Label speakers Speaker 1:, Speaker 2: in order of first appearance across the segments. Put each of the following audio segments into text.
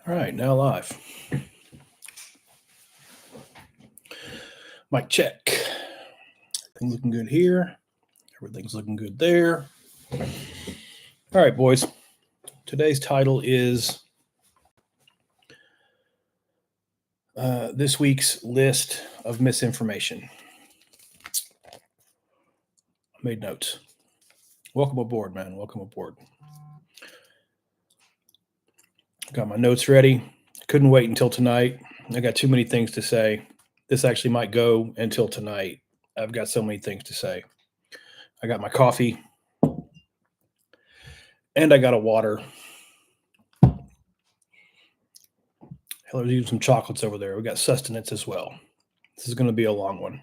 Speaker 1: All right, now live. Mic check. Everything's looking good here. Everything's looking good there. All right, boys. Today's title is this week's list of misinformation. I made notes. Welcome aboard, man. Welcome aboard. Got my notes ready. Couldn't wait until tonight. I got too many things to say. This actually might go until tonight. I've got so many things to say. I got my coffee and I got a water. Hell, there's even some chocolates over there. We got sustenance as well. This is going to be a long one.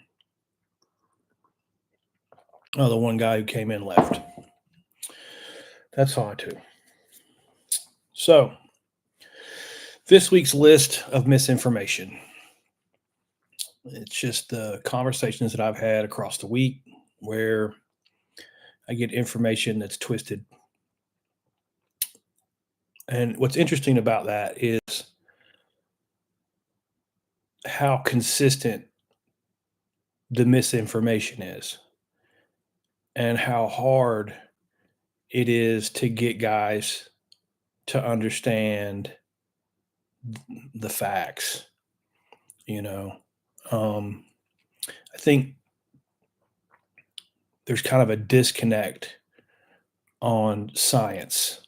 Speaker 1: Oh, the one guy who came in left. That's fine too. So, this week's list of misinformation. It's just the conversations that I've had across the week where I get information that's twisted. And what's interesting about that is how consistent the misinformation is and how hard it is to get guys to understand the facts. I think there's kind of a disconnect on science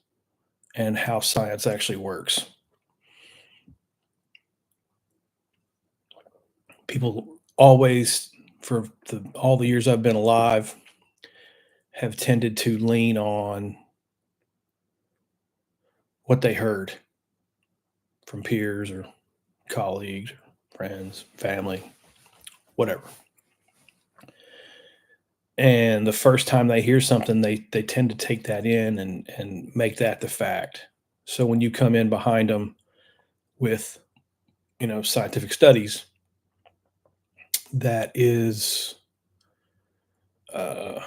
Speaker 1: and how science actually works. People always, for all the years I've been alive, have tended to lean on what they heard from peers or colleagues, friends, family, whatever. And the first time they hear something, they tend to take that in and make that the fact. So when you come in behind them with, scientific studies, that is, I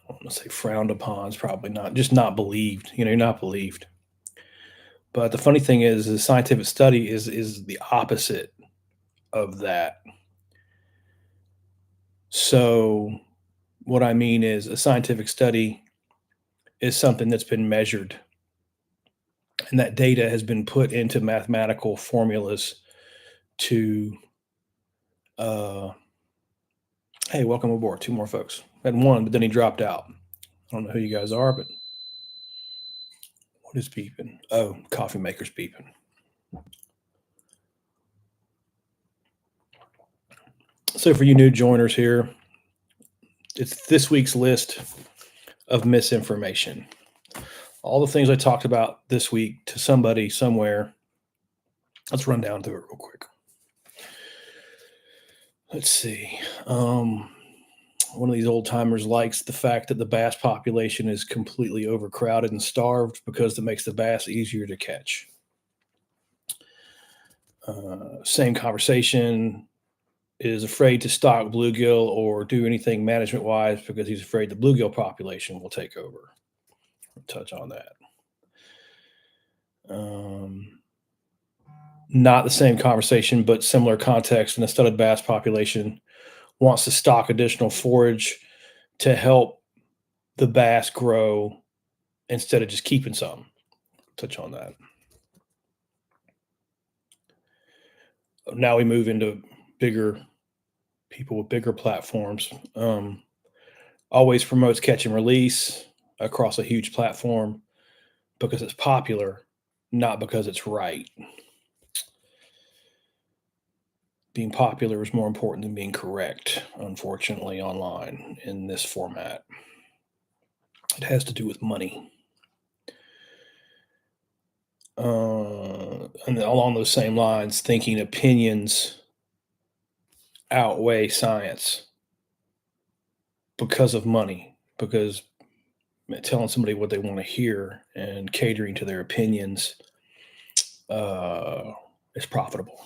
Speaker 1: want to say frowned upon, is probably not, just not believed. You're not believed. But the funny thing is, the scientific study is the opposite of that. So what I mean is, a scientific study is something that's been measured, and that data has been put into mathematical formulas to hey, welcome aboard. Two more folks. I had one, but then he dropped out. I don't know who you guys are, but what is beeping? Oh, coffee maker's beeping. So for you new joiners here, it's this week's list of misinformation. All the things I talked about this week to somebody somewhere. Let's run down through it real quick. Let's see. One of these old timers likes the fact that the bass population is completely overcrowded and starved because it makes the bass easier to catch. Same conversation, is afraid to stock bluegill or do anything management wise because he's afraid the bluegill population will take over. I'll touch on that. Not the same conversation, but similar context. And the studded bass population wants to stock additional forage to help the bass grow instead of just keeping some. Touch on that. Now we move into bigger people with bigger platforms. Always promotes catch and release across a huge platform because it's popular, not because it's right. Being popular is more important than being correct, unfortunately, online in this format. It has to do with money. And along those same lines, thinking opinions outweigh science because of money, because telling somebody what they want to hear and catering to their opinions is profitable.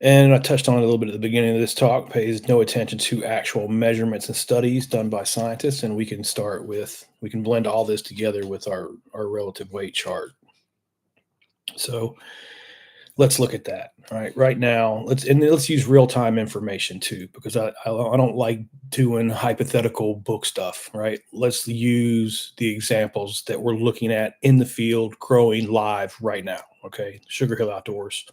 Speaker 1: And I touched on it a little bit at the beginning of this talk, pays no attention to actual measurements and studies done by scientists. And we can blend all this together with our relative weight chart. So let's look at that. All right. Right now, let's use real-time information too, because I don't like doing hypothetical book stuff, right? Let's use the examples that we're looking at in the field growing live right now. Okay. Sugar Hill Outdoors.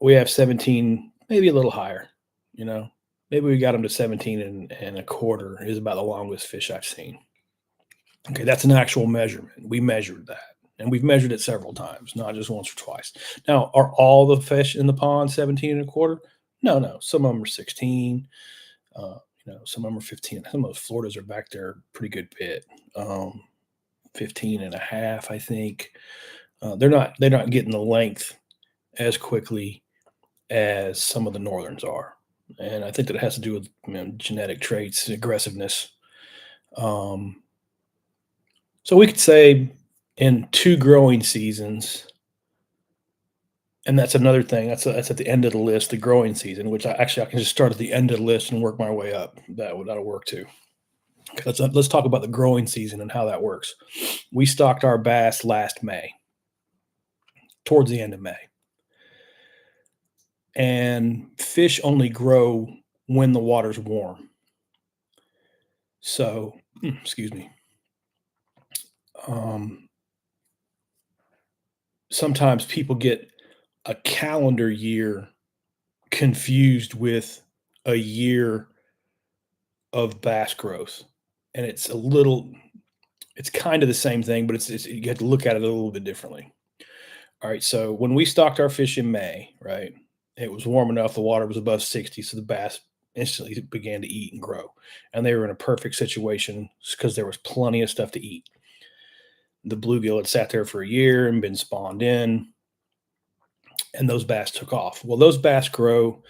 Speaker 1: We have 17, maybe a little higher, you know. Maybe we got them to 17 and a quarter is about the longest fish I've seen. Okay, that's an actual measurement. We measured that. And we've measured it several times, not just once or twice. Now, are all the fish in the pond 17 and a quarter? No, no. Some of them are 16. Some of them are 15. Some of those Floridas are back there a pretty good bit. 15 and a half, I think. They're not getting the length as quickly as some of the northerns are. And I think that has to do with genetic traits, aggressiveness. Um, so we could say in two growing seasons, and that's another thing. That's at the end of the list, the growing season, which I can just start at the end of the list and work my way up. That'll work too. Okay, let's talk about the growing season and how that works. We stocked our bass last May, towards the end of May, and fish only grow when the water's warm. So, excuse me. Um, Sometimes people get a calendar year confused with a year of bass growth, and it's kind of the same thing, but it's you have to look at it a little bit differently. All right, so when we stocked our fish in May, right, it was warm enough, the water was above 60, so the bass instantly began to eat and grow, and they were in a perfect situation because there was plenty of stuff to eat. The bluegill had sat there for a year and been spawned in, and those bass took off. Well, those bass grow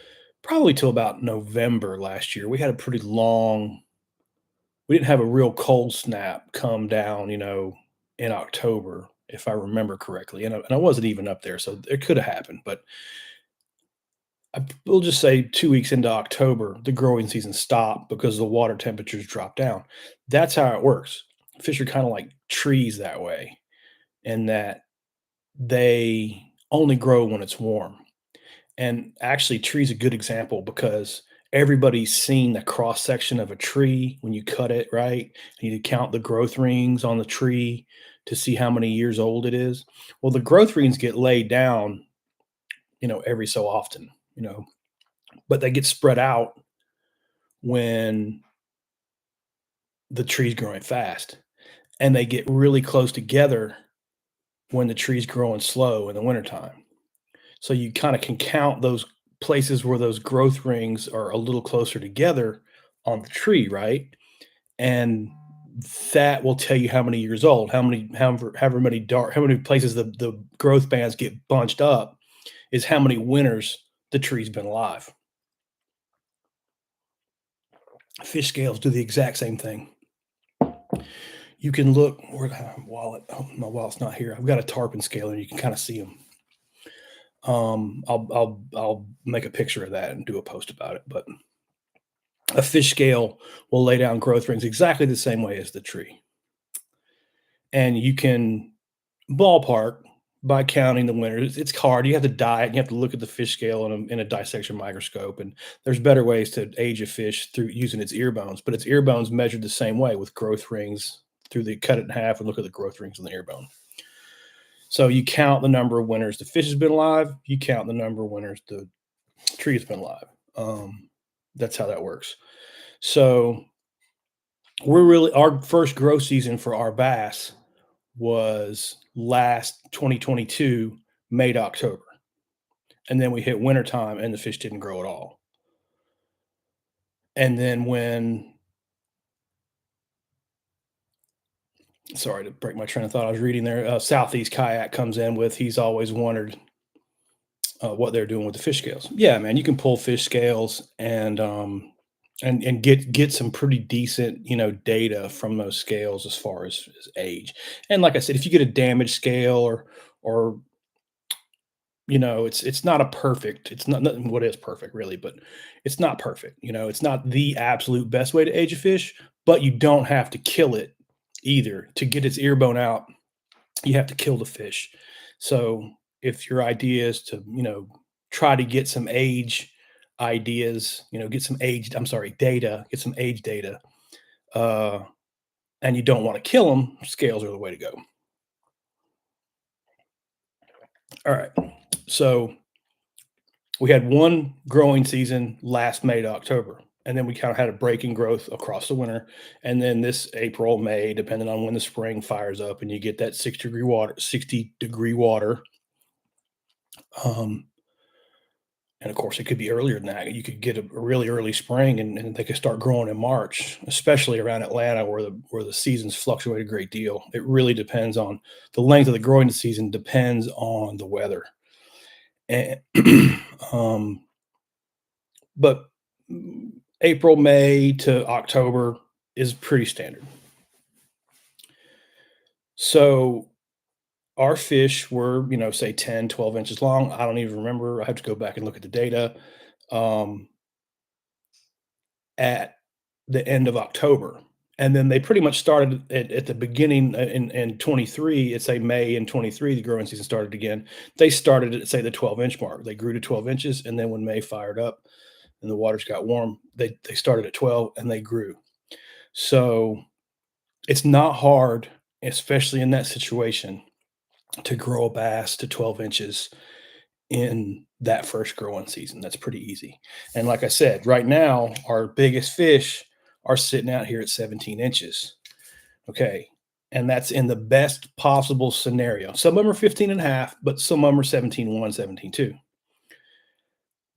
Speaker 1: probably till about November last year. We had a pretty long we didn't have a real cold snap come down, in October, if I remember correctly. And I wasn't even up there, so it could have happened. But we'll just say 2 weeks into October, the growing season stopped because the water temperatures dropped down. That's how it works. Fish are kind of like trees that way, in that they only grow when it's warm. And actually, tree's a good example because everybody's seen the cross section of a tree when you cut it, right? And you count the growth rings on the tree to see how many years old it is. Well, the growth rings get laid down, every so often, but they get spread out when the tree's growing fast. And they get really close together when the tree's growing slow in the wintertime. So you kind of can count those places where those growth rings are a little closer together on the tree, right? And that will tell you how many years old, how many places the growth bands get bunched up is how many winters the tree's been alive. Fish scales do the exact same thing. You can look where my wallet. Oh, my wallet's not here. I've got a tarpon scale, and you can kind of see them. I'll make a picture of that and do a post about it. But a fish scale will lay down growth rings exactly the same way as the tree. And you can ballpark by counting the winners. It's hard. You have to diet. You have to look at the fish scale in a dissection microscope. And there's better ways to age a fish through using its ear bones. But its ear bones measured the same way with growth rings through the cut it in half and look at the growth rings on the ear bone. So you count the number of winners the fish has been alive. You count the number of winners the tree has been alive. That's how that works. So our first growth season for our bass was last 2022, May to October. And then we hit wintertime and the fish didn't grow at all. And then sorry to break my train of thought, I was reading there, Southeast Kayak comes in with, he's always wondered what they're doing with the fish scales. Yeah, man, you can pull fish scales and get some pretty decent data from those scales as far as age. And like I said, if you get a damaged scale or it's not a perfect, it's not nothing what is perfect really, but it's not perfect. It's not the absolute best way to age a fish, but you don't have to kill it either. To get its ear bone out, you have to kill the fish. So if your idea is to, try to get some age ideas, get some age, I'm sorry, data, get some age data, uh, and you don't want to kill them, scales are the way to go. All right. So we had one growing season last May to October, and then we kind of had a break in growth across the winter. And then this April, May, depending on when the spring fires up, and you get that 60-degree water. Um, and of course, it could be earlier than that. You could get a really early spring, and they could start growing in March, especially around Atlanta, where the seasons fluctuate a great deal. It really depends on the length of the growing season. Depends on the weather, and um, but April, May to October is pretty standard. So our fish were, say 10, 12 inches long. I don't even remember. I have to go back and look at the data. Um, at the end of October. And then they pretty much started at the beginning in 23, it's a May in 23, the growing season started again. They started at say the 12-inch mark. They grew to 12 inches. And then when May fired up and the waters got warm, they started at 12 and they grew. So it's not hard, especially in that situation, to grow a bass to 12 inches in that first growing season. That's pretty easy. And like I said, right now, our biggest fish are sitting out here at 17 inches. Okay. And that's in the best possible scenario. Some of them are 15 and a half, but some of them are 17.1, 17.2.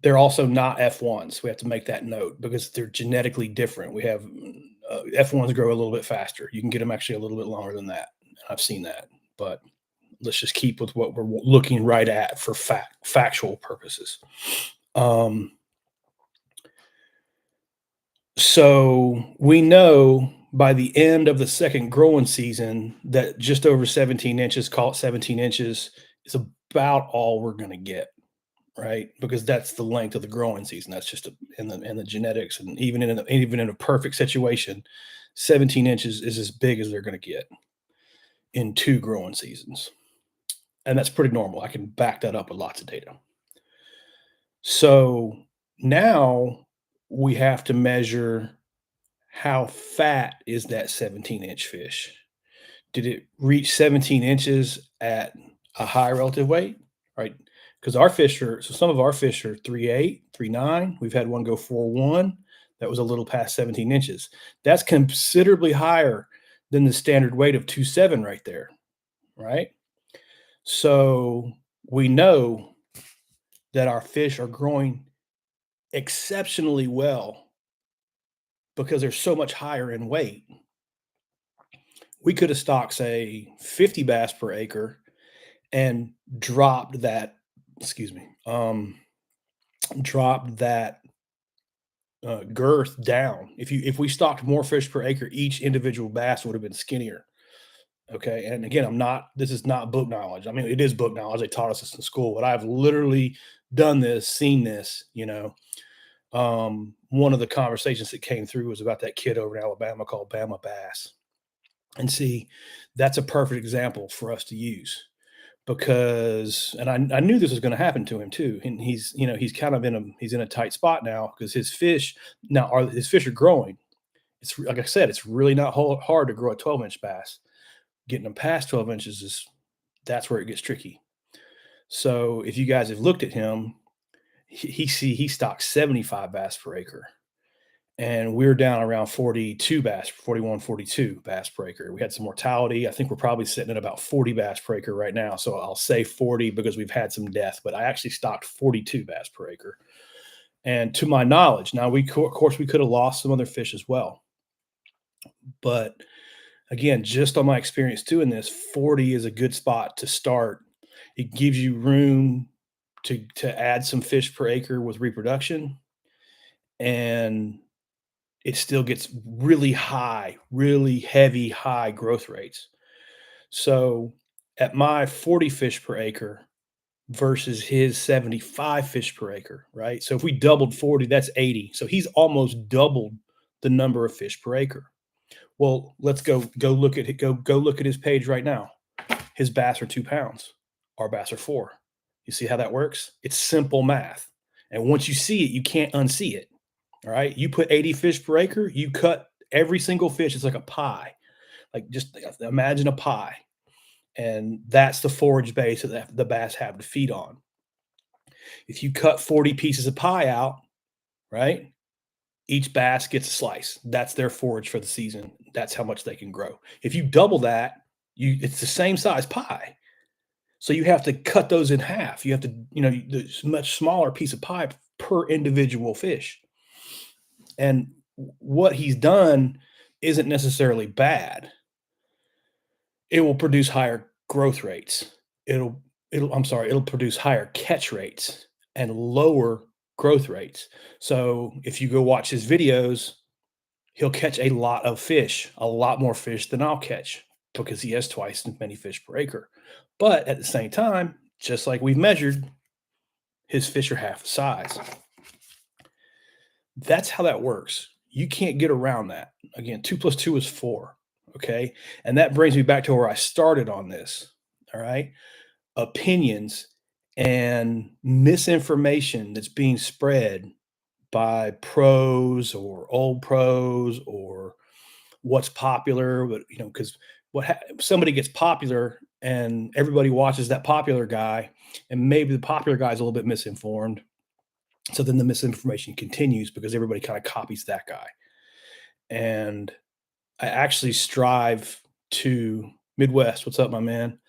Speaker 1: They're also not F1s. We have to make that note because they're genetically different. We have F1s grow a little bit faster. You can get them actually a little bit longer than that. I've seen that. But let's just keep with what we're looking right at for factual purposes. Um, so we know by the end of the second growing season that just over 17 inches, call it 17 inches, is about all we're going to get, right? Because that's the length of the growing season. That's just in the genetics, and even in a perfect situation, 17 inches is as big as they're going to get in two growing seasons. And that's pretty normal. I can back that up with lots of data. So now we have to measure how fat is that 17-inch fish. Did it reach 17 inches at a high relative weight? Right? Because some of our fish are 3.8, 3.9. We've had one go 4.1. That was a little past 17 inches. That's considerably higher than the standard weight of 2.7 right there. Right? So we know that our fish are growing exceptionally well because they're so much higher in weight. We could have stocked, say, 50 bass per acre and dropped that, excuse me, dropped that girth down. If we stocked more fish per acre, each individual bass would have been skinnier. Okay. And again, this is not book knowledge. I mean, it is book knowledge. They taught us this in school, but I've literally done this, seen this. One of the conversations that came through was about that kid over in Alabama called Bama Bass. And see, that's a perfect example for us to use because, and I knew this was going to happen to him too. And he's kind of he's in a tight spot now because his fish are growing. It's like I said, it's really not hard to grow a 12-inch bass. Getting them past 12 inches that's where it gets tricky. So if you guys have looked at him, he stocks 75 bass per acre. And we're down around 42 bass, 41, 42 bass per acre. We had some mortality. I think we're probably sitting at about 40 bass per acre right now. So I'll say 40 because we've had some death, but I actually stocked 42 bass per acre. And to my knowledge, now of course we could have lost some other fish as well. But again, just on my experience doing this, 40 is a good spot to start. It gives you room to add some fish per acre with reproduction, and it still gets really high, really heavy, high growth rates. So at my 40 fish per acre, versus his 75 fish per acre, right? So if we doubled 40, that's 80. So he's almost doubled the number of fish per acre. Well, let's go look at it. Go look at his page right now. His bass are 2 pounds. Our bass are 4. You see how that works? It's simple math. And once you see it, you can't unsee it. All right. You put 80 fish per acre, you cut every single fish. It's like a pie. Like just imagine a pie. And that's the forage base that the bass have to feed on. If you cut 40 pieces of pie out, right? Each bass gets a slice. That's their forage for the season. That's how much they can grow. If you double that, it's the same size pie. So you have to cut those in half. You have to, there's a much smaller piece of pie per individual fish. And what he's done isn't necessarily bad. It will produce higher growth rates. It'll produce higher catch rates and lower growth rates. So if you go watch his videos, he'll catch a lot of fish, a lot more fish than I'll catch because he has twice as many fish per acre. But at the same time, just like we've measured, his fish are half the size. That's how that works. You can't get around that. Again, 2 plus 2 is 4. Okay. And that brings me back to where I started on this. All right. Opinions and misinformation that's being spread by pros or old pros or what's popular, but because somebody gets popular and everybody watches that popular guy, and maybe the popular guy is a little bit misinformed. So then the misinformation continues because everybody kind of copies that guy. And I actually strive to Midwest. What's up, my man?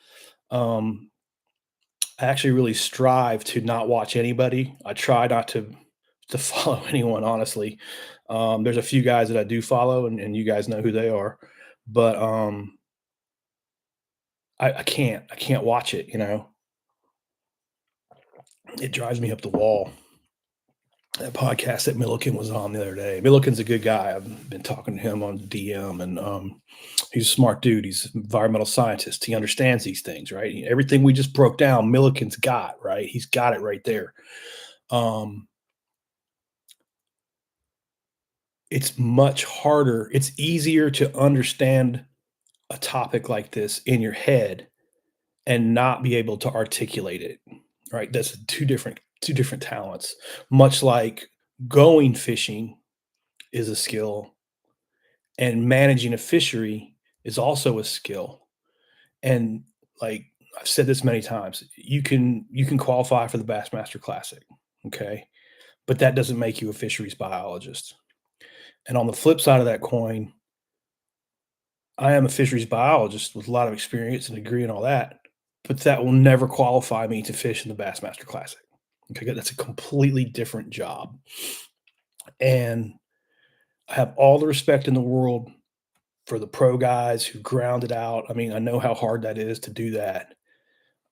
Speaker 1: Um, I actually really strive to not watch anybody. I try not to follow anyone, honestly. There's a few guys that I do follow, and you guys know who they are, but I can't watch it. It drives me up the wall. That podcast that Milliken was on the other day. Milliken's a good guy. I've been talking to him on DM, and he's a smart dude. He's an environmental scientist. He understands these things, right? Everything we just broke down, Milliken's got, right? He's got it right there. Um, it's much harder. It's easier to understand a topic like this in your head and not be able to articulate it, right? That's two different talents. Much like going fishing is a skill, and managing a fishery is also a skill. And like I've said this many times, you can qualify for the Bassmaster Classic, okay? But that doesn't make you a fisheries biologist. And on the flip side of that coin, I am a fisheries biologist with a lot of experience and degree and all that, but that will never qualify me to fish in the Bassmaster Classic. Okay, that's a completely different job. And I have all the respect in the world for the pro guys who ground it out. I mean, I know how hard that is to do that,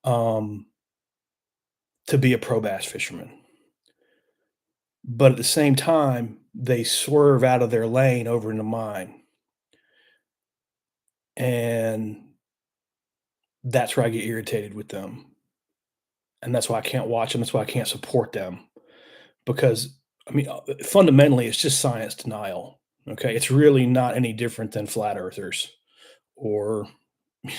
Speaker 1: um, to be a pro bass fisherman. But at the same time, they swerve out of their lane over into mine. And that's where I get irritated with them. And that's why I can't watch them. That's why I can't support them. Because, I mean, fundamentally, it's just science denial. Okay. It's really not any different than flat earthers or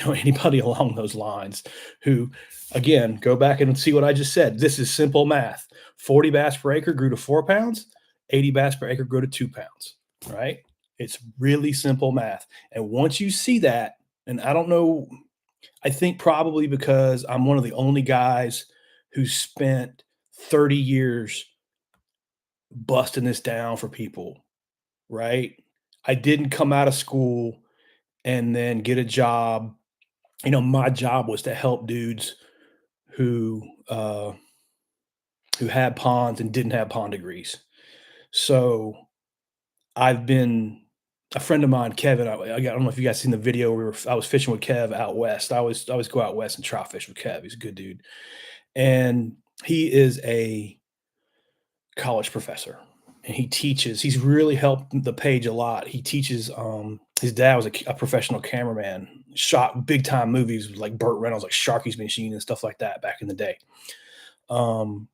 Speaker 1: anybody along those lines who, again, go back and see what I just said. This is simple math. 40 bass per acre grew to 4 pounds, 80 bass per acre grew to 2 pounds, right? It's really simple math. And once you see that, and I don't know, I think probably because I'm one of the only guys who spent 30 years busting this down for people, right? I didn't come out of school and then get a job. My job was to help dudes who who had ponds and didn't have pond degrees. So I've been a friend of mine, Kevin. I don't know if you guys seen the video. I was fishing with Kev out west. I always go out west and trout fish with Kev. He's a good dude, and he is a college professor. and he teaches. He's really helped the page a lot. He teaches. His dad was a professional cameraman, shot big time movies like Burt Reynolds, like Sharky's Machine and stuff like that back in the day. Um,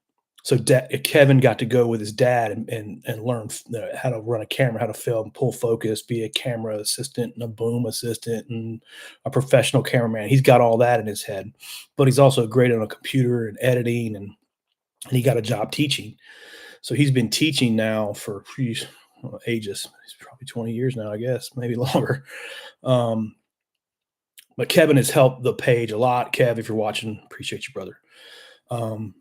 Speaker 1: so Kevin got to go with his dad and learn how to run a camera, how to film, pull focus, be a camera assistant and a boom assistant and a professional cameraman. He's got all that in his head, but he's also great on a computer and editing, and he got a job teaching. So he's been teaching now for ages. He's probably 20 years now, I guess, maybe longer. Um, but Kevin has helped the page a lot. Kev, if you're watching, appreciate you, brother. Um,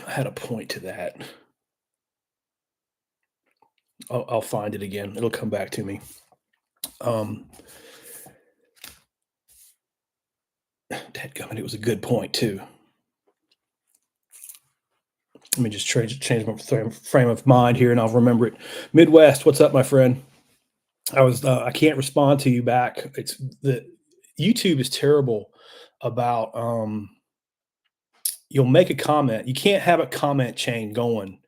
Speaker 1: I had a point to that. I'll find it again. It'll come back to me. Um, Dadgummit, it was a good point too. Let me just change my frame of mind here, and I'll remember it. Midwest, what's up, my friend? I can't respond to you back. It's the YouTube is terrible about you'll make a comment. You can't have a comment chain going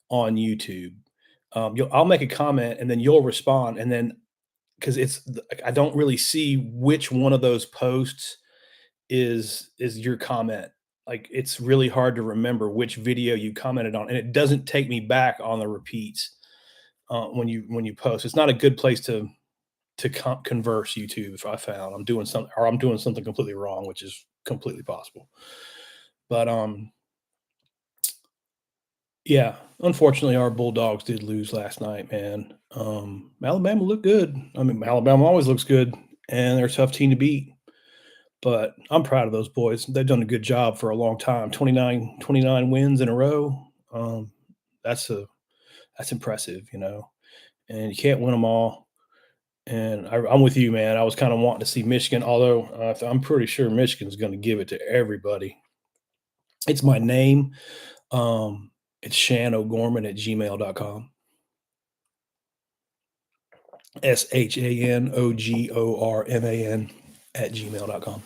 Speaker 1: on YouTube. I'll make a comment and then you'll respond, and then because I don't really see which one of those posts is your comment. Like it's really hard to remember which video you commented on, and it doesn't take me back on the repeats when you post. It's not a good place to converse YouTube. If I found I'm doing something completely wrong, which is completely possible. But yeah, unfortunately, our Bulldogs did lose last night, man. Alabama looked good. I mean, Alabama always looks good, and they're a tough team to beat. But I'm proud of those boys. They've done a good job for a long time. 29 wins in a row. Um, that's a that's impressive, and you can't win them all. And I'm with you, man. I was kind of wanting to see Michigan, although I'm pretty sure Michigan's going to give it to everybody. It's my name. It's Shan O'Gorman at gmail.com. ShanOgorman at gmail.com.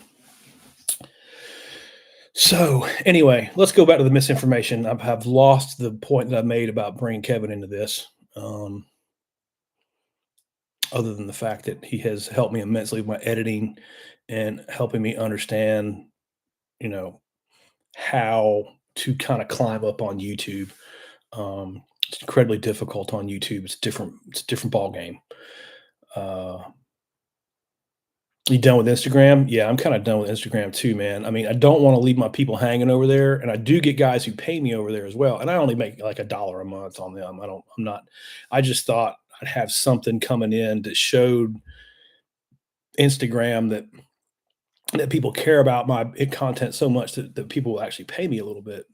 Speaker 1: So, anyway, let's go back to the misinformation. I've lost the point that I made about bringing Kevin into this, other than the fact that he has helped me immensely with my editing and helping me understand, you know, how to kind of climb up on YouTube. It's incredibly difficult on YouTube. It's different. It's a different ball game. Uh, you done with Instagram? Yeah, I'm kind of done with Instagram too, man. I mean, I don't want to leave my people hanging over there, and I do get guys who pay me over there as well. And I only make like $1 a month on them. I don't. I'm not. I just thought I'd have something coming in that showed Instagram that people care about my content so much that people will actually pay me a little bit.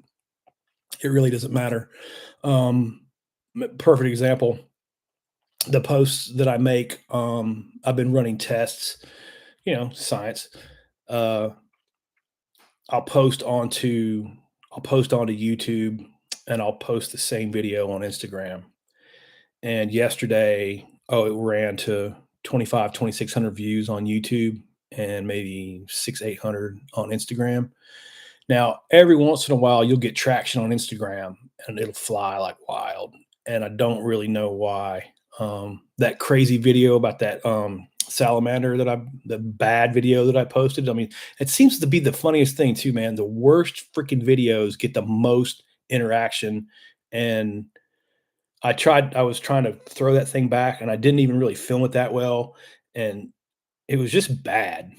Speaker 1: It really doesn't matter. Um, Perfect example. The posts that I make, I've been running tests, science. Uh, I'll post onto I'll post onto YouTube, and I'll post the same video on Instagram. And yesterday, it ran to 2,600 views on YouTube and maybe 800 on Instagram. Now, every once in a while, you'll get traction on Instagram and it'll fly like wild. And I don't really know why. That crazy video about that salamander the bad video that I posted. I mean, it seems to be the funniest thing too, man. The worst freaking videos get the most interaction. And I was trying to throw that thing back and I didn't even really film it that well. And it was just bad,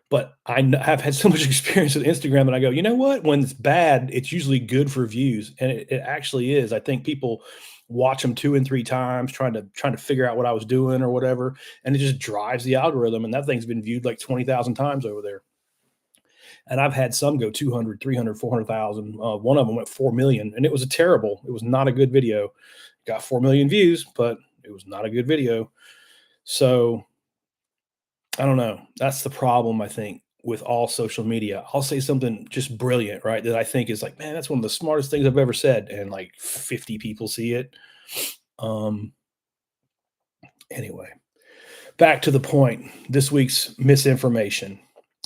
Speaker 1: but have had so much experience with Instagram and I go, you know what? When it's bad, it's usually good for views. And it actually is. I think people watch them 2 and 3 times trying to figure out what I was doing or whatever. And it just drives the algorithm. And that thing's been viewed like 20,000 times over there. And I've had some go 200, 300, 400,000. One of them went 4 million, and it was not a good video. Got 4 million views, but it was not a good video. So I don't know. That's the problem, I think, with all social media. I'll say something just brilliant, right? That I think is like, man, that's one of the smartest things I've ever said. And like 50 people see it. Um, anyway, back to the point. This week's misinformation.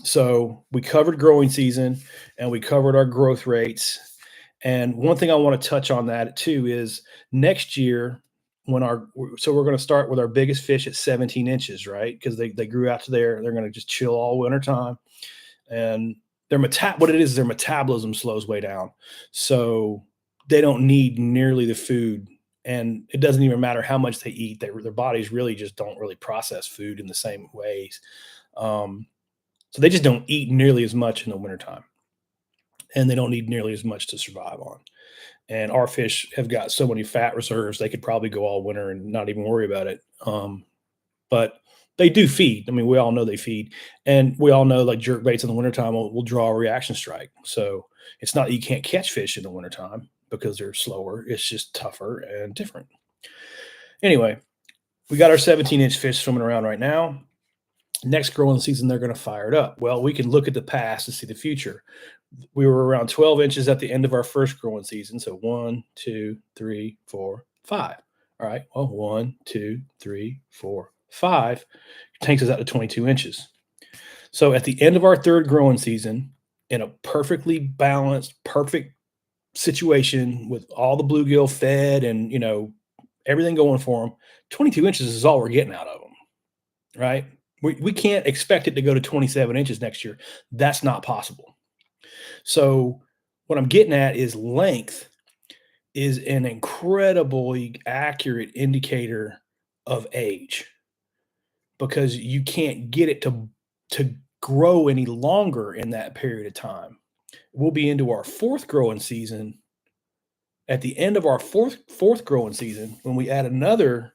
Speaker 1: So we covered growing season and we covered our growth rates. And one thing I want to touch on that too is next year when so we're going to start with our biggest fish at 17 inches, right? Because they grew out to there. They're going to just chill all winter time. And what it is their metabolism slows way down. So they don't need nearly the food. And it doesn't even matter how much they eat. Their bodies really just don't really process food in the same ways. Um, so they just don't eat nearly as much in the wintertime. And they don't need nearly as much to survive on. And our fish have got so many fat reserves, they could probably go all winter and not even worry about it. But they do feed. I mean, we all know they feed. And we all know like jerk baits in the wintertime will draw a reaction strike. So it's not that you can't catch fish in the wintertime because they're slower. It's just tougher and different. Anyway, we got our 17-inch fish swimming around right now. Next growing season, they're going to fire it up. Well, we can look at the past to see the future. We were around 12 inches at the end of our first growing season. So 1, 2, 3, 4, 5. All right. Well, 1, 2, 3, 4, 5 takes us out to 22 inches. So at the end of our third growing season, in a perfectly balanced, perfect situation with all the bluegill fed and, everything going for them, 22 inches is all we're getting out of them. Right. We can't expect it to go to 27 inches next year. That's not possible. So what I'm getting at is length is an incredibly accurate indicator of age because you can't get it to grow any longer in that period of time. We'll be into our fourth growing season. At the end of our fourth growing season, when we add another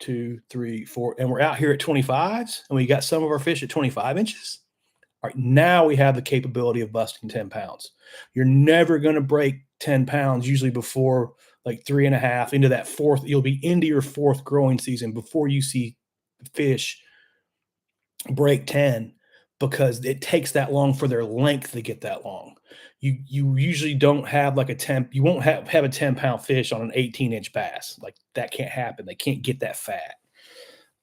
Speaker 1: 2, 3, 4, and we're out here at 25s, and we got some of our fish at 25 inches. All right, now we have the capability of busting 10 pounds. You're never going to break 10 pounds usually before like 3.5 into that fourth. You'll be into your fourth growing season before you see fish break 10 because it takes that long for their length to get that long. You usually don't have like you won't have a 10-pound fish on an 18-inch bass. Like that can't happen. They can't get that fat.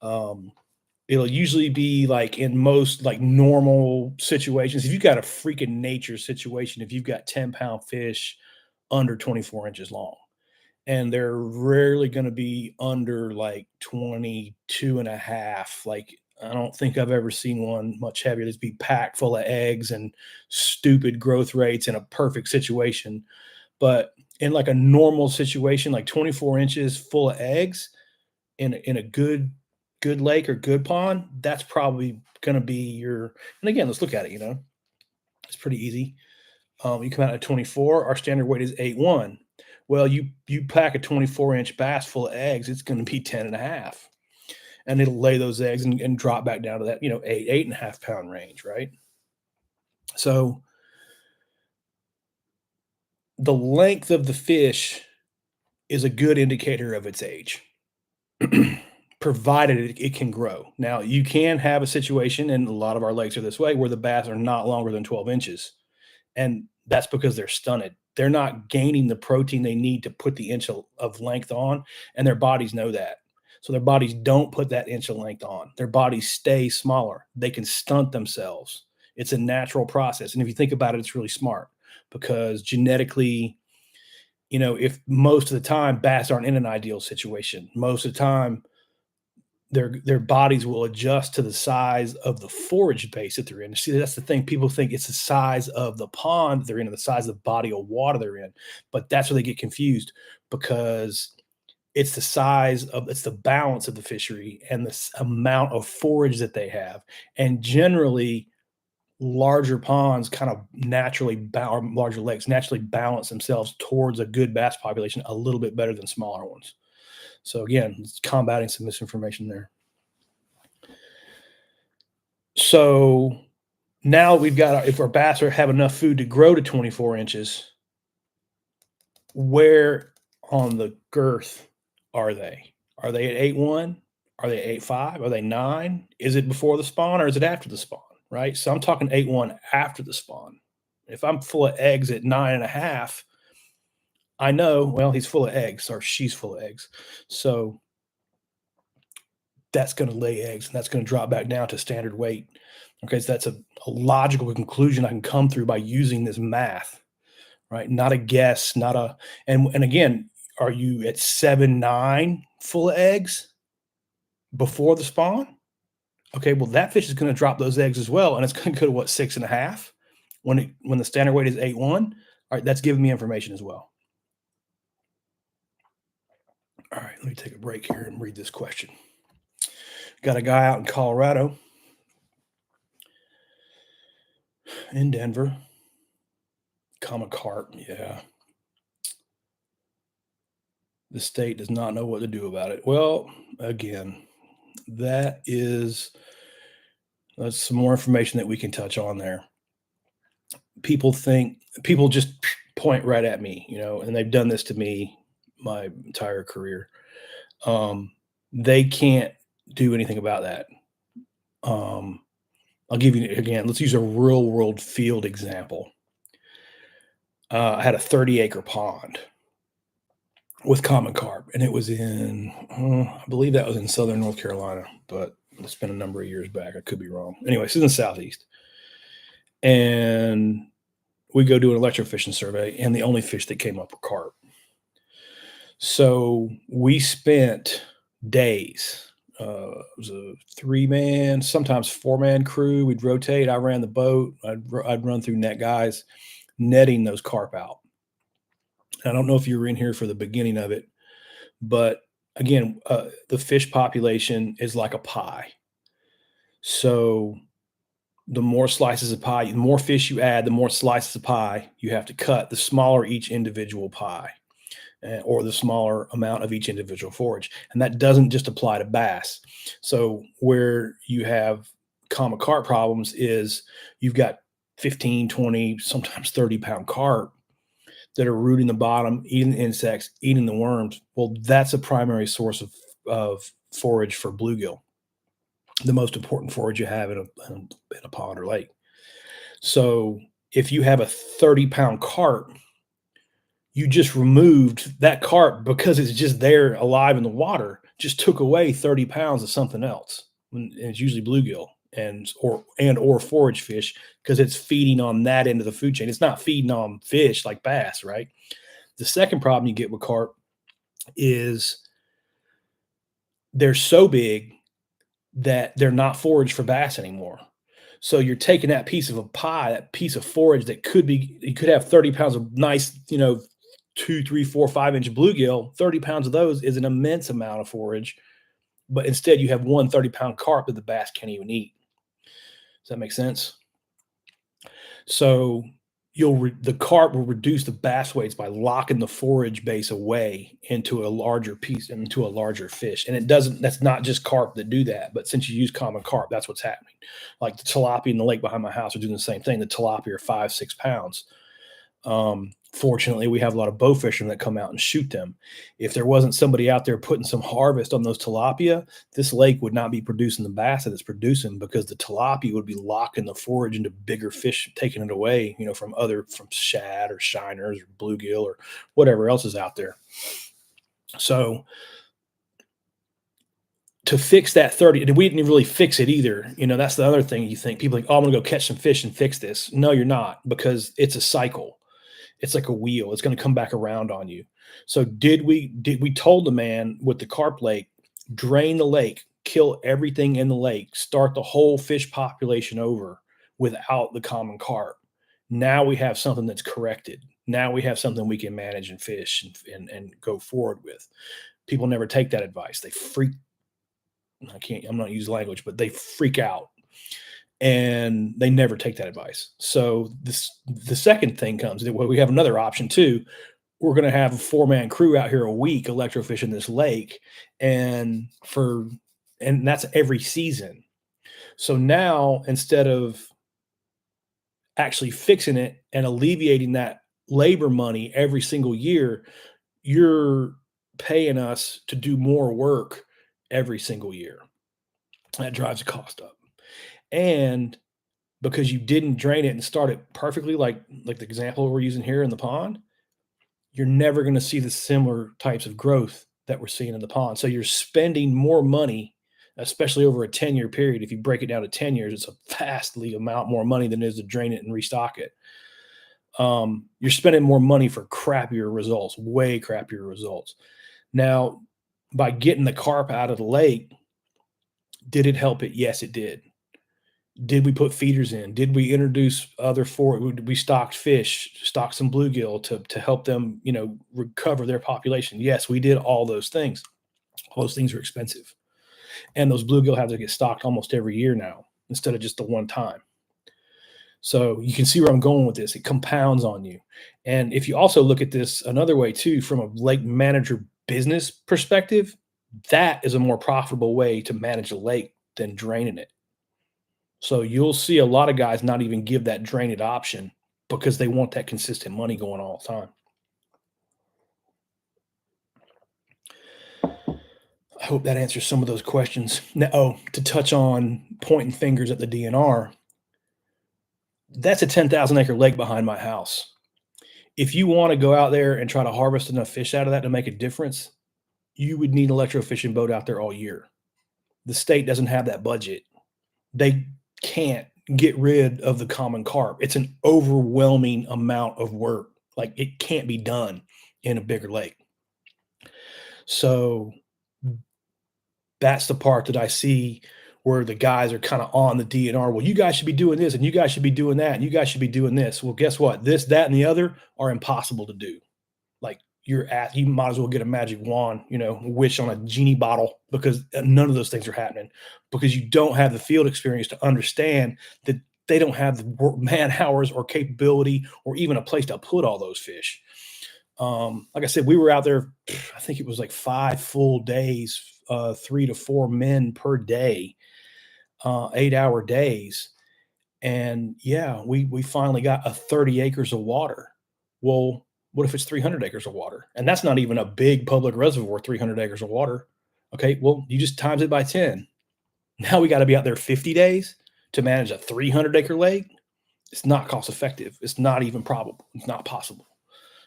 Speaker 1: It'll usually be like in most like normal situations. If you've got a freaking nature situation, if you've got 10-pound fish under 24 inches long, and they're rarely going to be under like 22 and a half. Like, I don't think I've ever seen one much heavier that's be packed full of eggs and stupid growth rates in a perfect situation. But in like a normal situation, like 24 inches full of eggs in a good lake or good pond, that's probably going to be and again, let's look at it, it's pretty easy. You come out at 24, our standard weight is 8.1. Well, you pack a 24-inch bass full of eggs, it's going to be 10 and a half. And it'll lay those eggs and drop back down to that, 8.5 pound range, right? So the length of the fish is a good indicator of its age, provided it can grow. Now, you can have a situation, and a lot of our lakes are this way, where the bass are not longer than 12 inches. And that's because they're stunted. They're not gaining the protein they need to put the inch of length on, and their bodies know that. So their bodies don't put that inch of length on. Their bodies stay smaller. They can stunt themselves. It's a natural process. And if you think about it, it's really smart because genetically, if most of the time bass aren't in an ideal situation, most of the time their bodies will adjust to the size of the forage base that they're in. See, that's the thing. People think it's the size of the pond they're in, and the size of the body of water they're in. But that's where they get confused because it's the balance of the fishery and the amount of forage that they have. And generally, larger ponds kind of or larger lakes naturally balance themselves towards a good bass population a little bit better than smaller ones. So again, it's combating some misinformation there. So now we've got if our bass have enough food to grow to 24 inches, where on the girth are they? Are they at 8.1? Are they 8.5? Are they 9? Is it before the spawn or is it after the spawn? Right. So I'm talking 8.1 after the spawn. If I'm full of eggs at 9.5, I know, well, he's full of eggs or she's full of eggs. So that's going to lay eggs and that's going to drop back down to standard weight. Okay. So that's a logical conclusion I can come through by using this math. right? Not a guess, not a and again, are you at 7, 9 full of eggs before the spawn? Okay, well, that fish is gonna drop those eggs as well, and it's gonna go to what, 6.5 when the standard weight is 8.1. All right, that's giving me information as well. All right, let me take a break here and read this question. Got a guy out in Colorado, in Denver, common carp. Yeah, the state does not know what to do about it. Well, again, that is that's some more information that we can touch on there. People just point right at me, and they've done this to me my entire career. Um, they can't do anything about that. Um, I'll give you again. Let's use a real world field example. I had a 30-acre pond with common carp, and it was in, I believe that was in southern North Carolina, but it's been a number of years back. I could be wrong. Anyway, it's in the southeast, and we go do an electrofishing survey, and the only fish that came up were carp. So we spent days. It was a 3-man, sometimes 4-man crew. We'd rotate. I ran the boat. I'd run through net guys, netting those carp out. I don't know if you were in here for the beginning of it, but again, the fish population is like a pie. So the more slices of pie, the more fish you add, the more slices of pie you have to cut, the smaller each individual pie, or the smaller amount of each individual forage. And that doesn't just apply to bass. So where you have common carp problems is you've got 15, 20, sometimes 30-pound carp that are rooting the bottom, eating the insects, eating the worms. Well, that's a primary source of forage for bluegill, the most important forage you have in a pond or lake. So if you have a 30-pound carp, you just removed that carp because it's just there alive in the water, just took away 30 pounds of something else. And it's usually bluegill or forage fish because it's feeding on that end of the food chain. It's not feeding on fish like bass, right? The second problem you get with carp is they're so big that they're not forage for bass anymore. So you're taking that piece of a pie, that piece of forage that you could have 30 pounds of nice, 2, 3, 4, 5-inch bluegill. 30 pounds of those is an immense amount of forage, but instead you have one 30-pound carp that the bass can't even eat. Does that make sense? So the carp will reduce the bass weights by locking the forage base away into a larger piece, into a larger fish. And that's not just carp that do that, but since you use common carp, that's what's happening. Like the tilapia in the lake behind my house are doing the same thing. The tilapia are 5, 6 pounds. Fortunately, we have a lot of bow fishermen that come out and shoot them. If there wasn't somebody out there putting some harvest on those tilapia, this lake would not be producing the bass that it's producing because the tilapia would be locking the forage into bigger fish, taking it away, from shad or shiners or bluegill or whatever else is out there. So to fix that 30, we didn't really fix it either. That's the other thing you think. People are like, oh, I'm gonna go catch some fish and fix this. No, you're not, because it's a cycle. It's like a wheel. It's going to come back around on you. So we told the man with the carp lake, drain the lake, kill everything in the lake, start the whole fish population over without the common carp. Now we have something that's corrected. Now we have something we can manage and fish and go forward with. People never take that advice. I'm not using language, but they freak out and they never take that advice. So the second thing comes that, well, we have another option too. We're going to have a 4-man crew out here a week electrofishing this lake, and that's every season. So now instead of actually fixing it and alleviating that labor money every single year, you're paying us to do more work every single year. That drives the cost up. And because you didn't drain it and start it perfectly, like the example we're using here in the pond, you're never going to see the similar types of growth that we're seeing in the pond. So you're spending more money, especially over a 10-year period. If you break it down to 10 years, it's a vastly amount more money than it is to drain it and restock it. you're spending more money for crappier results, way crappier results. Now, by getting the carp out of the lake, did it help it? Yes, it did. Did we put feeders in? Did we introduce other for we stocked fish, stocked some bluegill to help them, recover their population? Yes, we did all those things. All those things are expensive. And those bluegill have to get stocked almost every year now instead of just the one time. So you can see where I'm going with this. It compounds on you. And if you also look at this another way too, from a lake manager business perspective, that is a more profitable way to manage a lake than draining it. So you'll see a lot of guys not even give that drainage option because they want that consistent money going all the time. I hope that answers some of those questions. Now, to touch on pointing fingers at the DNR, that's a 10,000 acre lake behind my house. If you want to go out there and try to harvest enough fish out of that to make a difference, you would need an electrofishing boat out there all year. The state doesn't have that budget. They can't get rid of the common carp. It's an overwhelming amount of work. Like it can't be done in a bigger lake. So that's the part that I see where the guys are kind of on the DNR. Well, you guys should be doing this and you guys should be doing that and you guys should be doing this. Well, guess what? This, that, and the other are impossible to do. Like you might as well get a magic wand, wish on a genie bottle because none of those things are happening because you don't have the field experience to understand that they don't have the man hours or capability or even a place to put all those fish. Like I said, we were out there, I think it was like 5 full days, 3 to 4 men per day, 8-hour days. And yeah, we finally got a 30 acres of water. Well, what if it's 300 acres of water? And that's not even a big public reservoir, 300 acres of water. Okay, well, you just times it by 10. Now we got to be out there 50 days to manage a 300-acre lake. It's not cost effective. It's not even probable. It's not possible.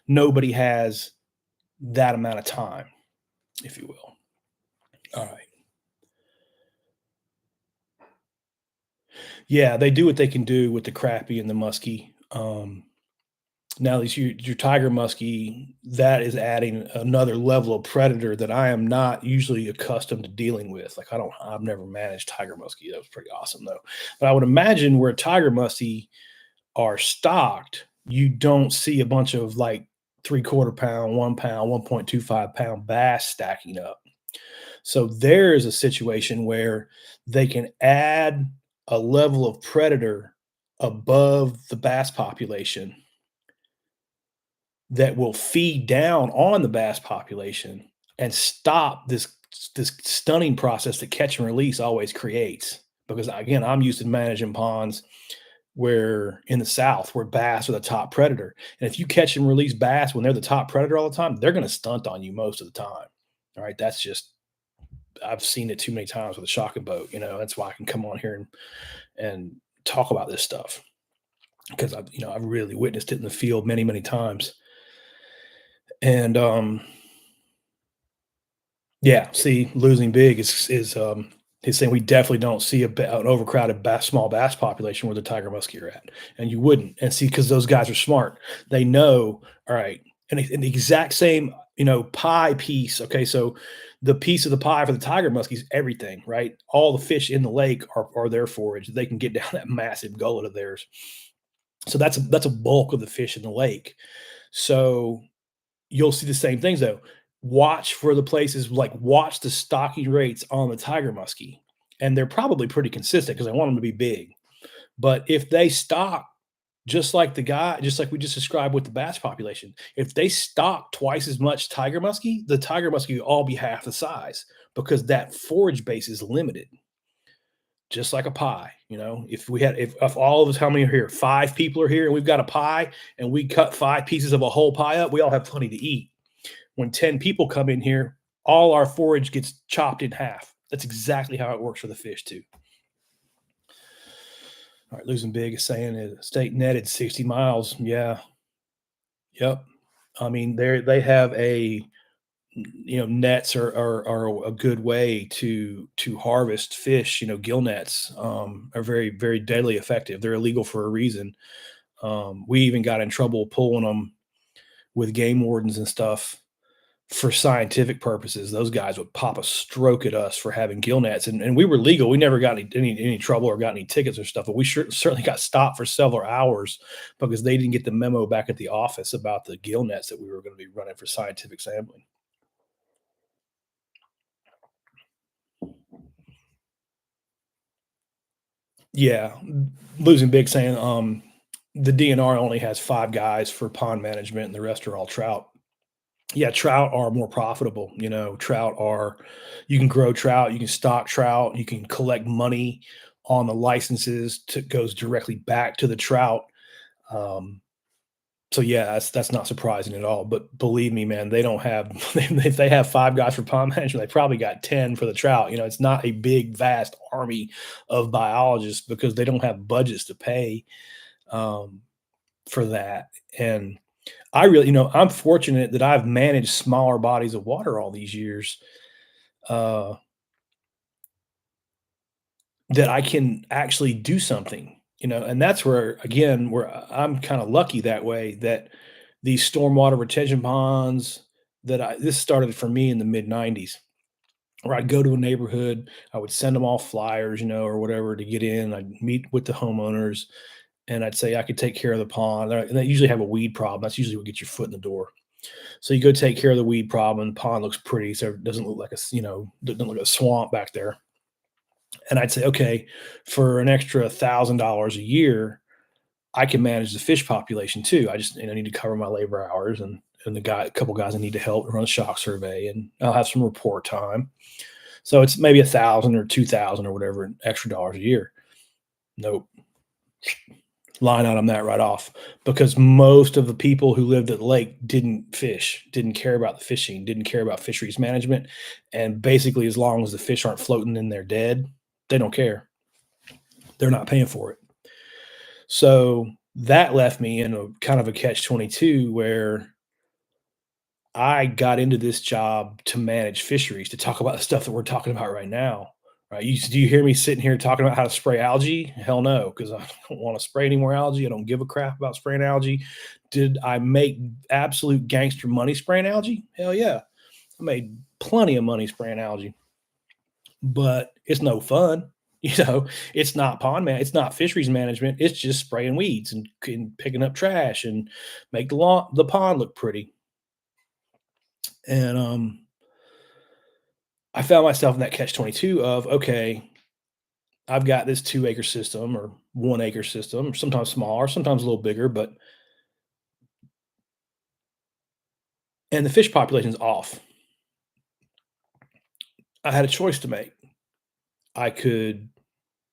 Speaker 1: Nobody has that amount of time, if you will. All right. Yeah, they do what they can do with the crappie and the muskie. Now, these your tiger muskie, that is adding another level of predator that I am not usually accustomed to dealing with. Like I've never managed tiger muskie. That was pretty awesome though. But I would imagine where tiger muskie are stocked, you don't see a bunch of like 3/4 pound, 1 pound, 1.25 pound bass stacking up. So there is a situation where they can add a level of predator above the bass population that will feed down on the bass population and stop this stunning process that catch and release always creates. Because again, I'm used to managing ponds where in the South where bass are the top predator. And if you catch and release bass when they're the top predator all the time, they're going to stunt on you most of the time. All right. That's just I've seen it too many times with a shocking boat. That's why I can come on here and talk about this stuff because I've really witnessed it in the field many, many times. And yeah, see, losing big is he's saying we definitely don't see an overcrowded small bass population where the tiger muskie are at, and you wouldn't. And see, because those guys are smart, they know. All right, and the exact same pie piece. Okay, so the piece of the pie for the tiger muskie is everything, right? All the fish in the lake are their forage. They can get down that massive gullet of theirs. So that's a bulk of the fish in the lake. So you'll see the same things though. Watch for the places like watch the stocking rates on the tiger muskie, and they're probably pretty consistent because I want them to be big. But if they stock just like we just described with the bass population, if they stock twice as much tiger muskie, the tiger muskie will all be half the size because that forage base is limited. Just like a pie, if all of us, how many are here? 5 people are here, and we've got a pie, and we cut 5 pieces of a whole pie up. We all have plenty to eat. When 10 people come in here, all our forage gets chopped in half. That's exactly how it works for the fish too. All right, losing big is saying it state netted 60 miles. Yeah. Yep. I mean, they have nets are a good way to harvest fish. Gill nets are very, very deadly effective. They're illegal for a reason. We even got in trouble pulling them with game wardens and stuff for scientific purposes. Those guys would pop a stroke at us for having gill nets, and we were legal. We never got any trouble or got any tickets or stuff, but we certainly got stopped for several hours because they didn't get the memo back at the office about the gill nets that we were going to be running for scientific sampling. Yeah, losing big, saying the DNR only has 5 guys for pond management, and the rest are all trout. Yeah, trout are more profitable. Trout are, you can grow trout, you can stock trout, you can collect money on the licenses to goes directly back to the trout. Um, so yeah, that's not surprising at all. But believe me, man, they don't have if they have 5 guys for pond management, they probably got 10 for the trout. It's not a big, vast army of biologists because they don't have budgets to pay um, for that. And I really, I'm fortunate that I've managed smaller bodies of water all these years, uh, that I can actually do something, and that's where, again, where I'm kind of lucky that way that these stormwater retention ponds this started for me in the mid 90s, where I'd go to a neighborhood, I would send them all flyers, or whatever to get in. I'd meet with the homeowners and I'd say I could take care of the pond. And they usually have a weed problem. That's usually what gets your foot in the door. So you go take care of the weed problem. The pond looks pretty, so it doesn't look like doesn't look like a swamp back there. And I'd say, okay, for an extra $1,000 a year, I can manage the fish population too. I just need to cover my labor hours and a couple guys I need to help run a shock survey, and I'll have some report time. So it's maybe 1,000 or 2,000 or whatever extra dollars a year. Nope, line item that right off, because most of the people who lived at the lake didn't fish, didn't care about the fishing, didn't care about fisheries management, and basically, as long as the fish aren't floating in there dead, they don't care. They're not paying for it. So that left me in a kind of a catch 22 where I got into this job to manage fisheries, to talk about the stuff that we're talking about right now. Right? Do you hear me sitting here talking about how to spray algae? Hell no, because I don't want to spray any more algae. I don't give a crap about spraying algae. Did I make absolute gangster money spraying algae? Hell yeah. I made plenty of money spraying algae, but it's no fun. It's not it's not fisheries management. It's just spraying weeds and picking up trash and make the pond look pretty. And I found myself in that catch 22 of, okay, I've got this 2 acre system or 1 acre system, sometimes smaller, sometimes a little bigger, and the fish population's off. I had a choice to make. I could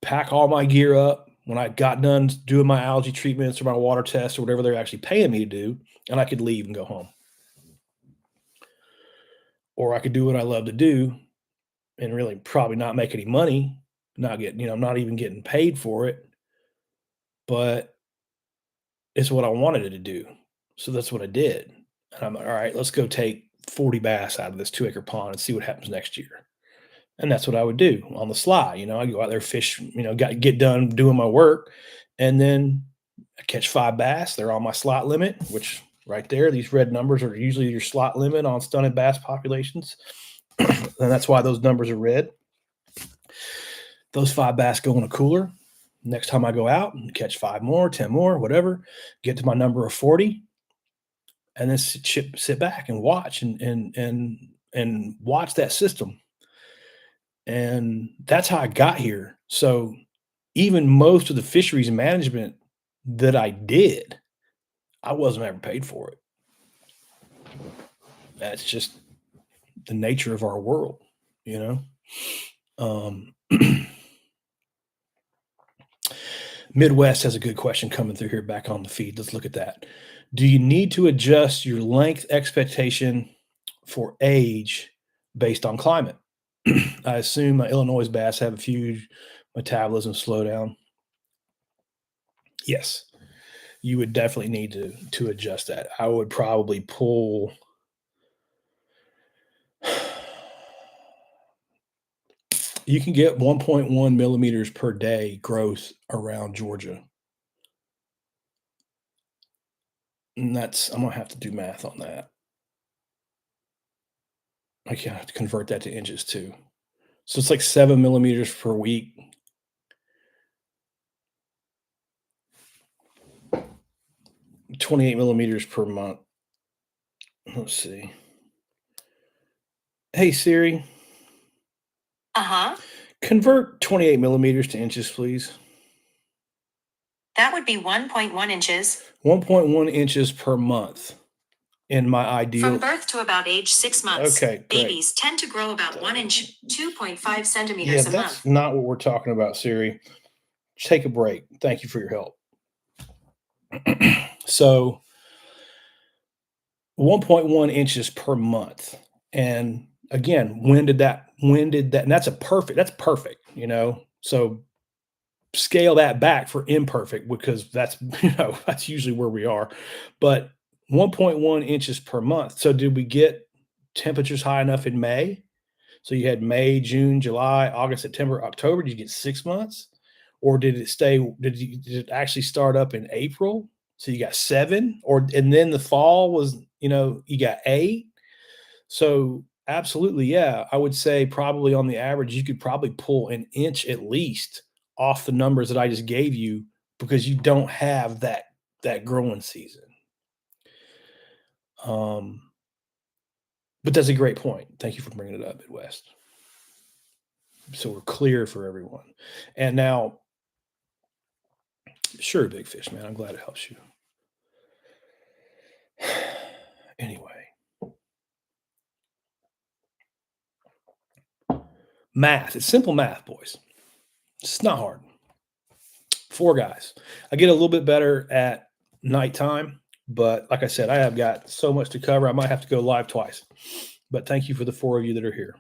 Speaker 1: pack all my gear up when I got done doing my algae treatments or my water tests or whatever they're actually paying me to do, and I could leave and go home. Or I could do what I love to do and really probably not make any money, not even getting paid for it, but it's what I wanted it to do. So that's what I did. And I'm like, all right, let's go take 40 bass out of this 2 acre pond and see what happens next year. And that's what I would do on the sly. I go out there, fish, get done doing my work. And then I catch 5 bass. They're on my slot limit, which right there, these red numbers are usually your slot limit on stunted bass populations. And that's why those numbers are red. Those 5 bass go in a cooler. Next time I go out and catch 5 more, 10 more, whatever, get to my number of 40, and then sit back and watch and watch that system. And that's how I got here. So even most of the fisheries management that I did, I wasn't ever paid for it. That's just the nature of our world, you know. Um, Midwest has a good question coming through here back on the feed. Let's look at that. Do you need to adjust your length expectation for age based on climate? I assume Illinois bass have a huge metabolism slowdown. Yes, you would definitely need to adjust that. I would probably pull. You can get 1.1 millimeters per day growth around Georgia. And that's I'm gonna have to do math on that. I can't have to convert that to inches too. So it's like 7 millimeters per week, 28 millimeters per month. Let's see. Hey Siri,
Speaker 2: Uh-huh.
Speaker 1: convert 28 millimeters to inches, please.
Speaker 2: That would be 1.1 inches.
Speaker 1: 1.1 inches per month in my
Speaker 2: From
Speaker 1: ideal.
Speaker 2: birth to about age 6 months,
Speaker 1: Okay, great.
Speaker 2: babies tend to grow about 1 inch, 2.5
Speaker 1: Yeah,
Speaker 2: centimeters a
Speaker 1: that's
Speaker 2: month.
Speaker 1: not what we're talking about, Siri. Take a break. Thank you for your help. So 1.1 inches per month. And again, when did that, and that's perfect, So scale that back for imperfect because that's, that's usually where we are. But 1.1 inches per month. So did we get temperatures high enough in May? So you had May, June, July, August, September, October. Did you get 6 months? Or did it actually start up in April? So you got seven, and then the fall was, you got eight. So absolutely, yeah. I would say probably on the average, you could probably pull an inch at least off the numbers that I just gave you because you don't have that growing season. Um, but that's a great point. Thank you for bringing it up, Midwest. So we're clear for everyone. And now, sure, big fish, man. I'm glad it helps you. Anyway, math. It's simple math, boys. It's not hard. Four guys. I get a little bit better at nighttime, but like I said, I have got so much to cover. I might have to go live twice. But thank you for the four of you that are here.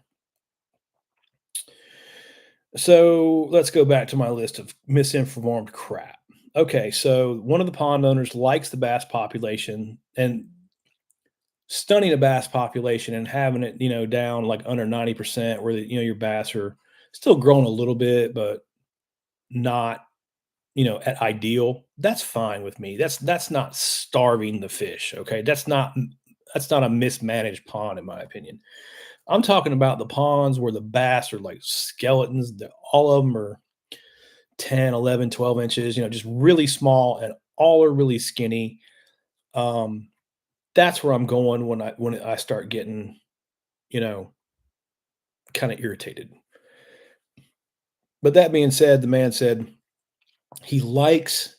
Speaker 1: So let's go back to my list of misinformed crap. Okay, so one of the pond owners likes the bass population and stunning a bass population and having it, down like under 90% where your bass are still growing a little bit, but not, at ideal. That's fine with me. That's not starving the fish. Okay. That's not a mismanaged pond, in my opinion. I'm talking about the ponds where the bass are like skeletons. All of them are 10, 11, 12 inches, just really small and all are really skinny. Um, that's where I'm going when I start getting, you know, kind of irritated. But that being said, the man said he likes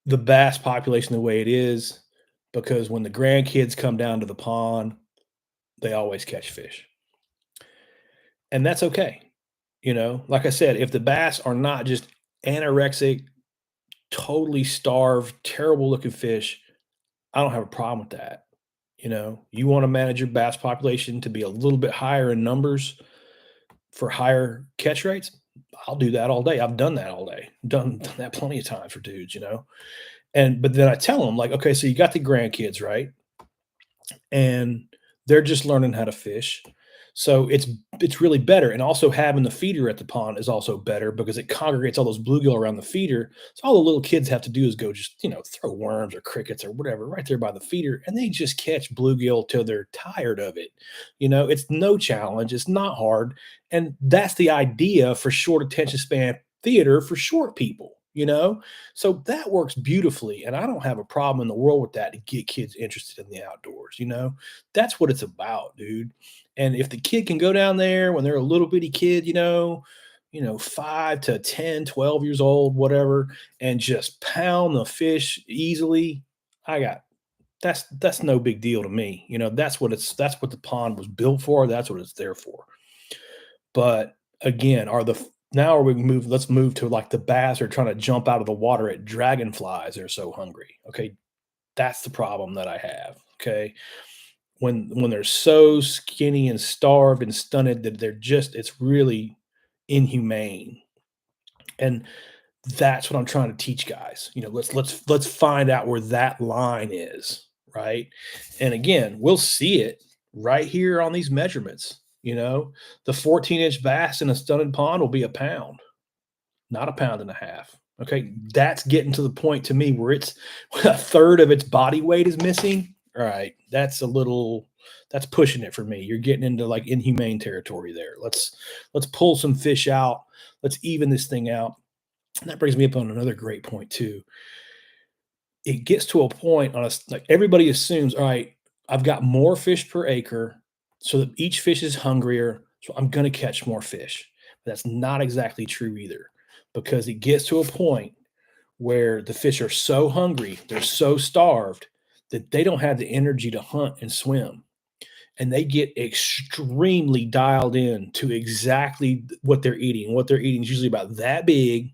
Speaker 1: the bass population the way it is because when the grandkids come down to the pond, they always catch fish. And that's okay. Like I said, if the bass are not just anorexic, totally starved, terrible looking fish, I don't have a problem with that. You want to manage your bass population to be a little bit higher in numbers for higher catch rates. I'll do that all day. I've done that all day. Done that plenty of times for dudes. But then I tell them like, okay, so you got the grandkids, right? And they're just learning how to fish. So it's really better. And also having the feeder at the pond is also better because it congregates all those bluegill around the feeder. So all the little kids have to do is go just, throw worms or crickets or whatever right there by the feeder. And they just catch bluegill till they're tired of it. It's no challenge. It's not hard. And that's the idea for short attention span theater for short people. So that works beautifully, and I don't have a problem in the world with that to get kids interested in the outdoors. That's what it's about, dude. And if the kid can go down there when they're a little bitty kid, 5 to 10, 12 years old, whatever, and just pound the fish easily, I got that's no big deal to me. That's what the pond was built for. That's what it's there for. But again, now are we move let's move to like the bass are trying to jump out of the water at dragonflies. They're so hungry. Okay. That's the problem that I have. Okay. When they're so skinny and starved and stunted that it's really inhumane. And that's what I'm trying to teach guys. Let's find out where that line is, right? And again, we'll see it right here on these measurements. The 14-inch bass in a stunted pond will be a pound, not a pound and a half. Okay, that's getting to the point to me where it's a third of its body weight is missing. All right, that's pushing it for me. You're getting into like inhumane territory there. Let's pull some fish out. Let's even this thing out. And that brings me up on another great point too. It gets to a point on us like everybody assumes, all right, I've got more fish per acre, so that each fish is hungrier, so I'm going to catch more fish. But that's not exactly true either, because it gets to a point where the fish are so hungry, they're so starved that they don't have the energy to hunt and swim. And they get extremely dialed in to exactly what they're eating. What they're eating is usually about that big,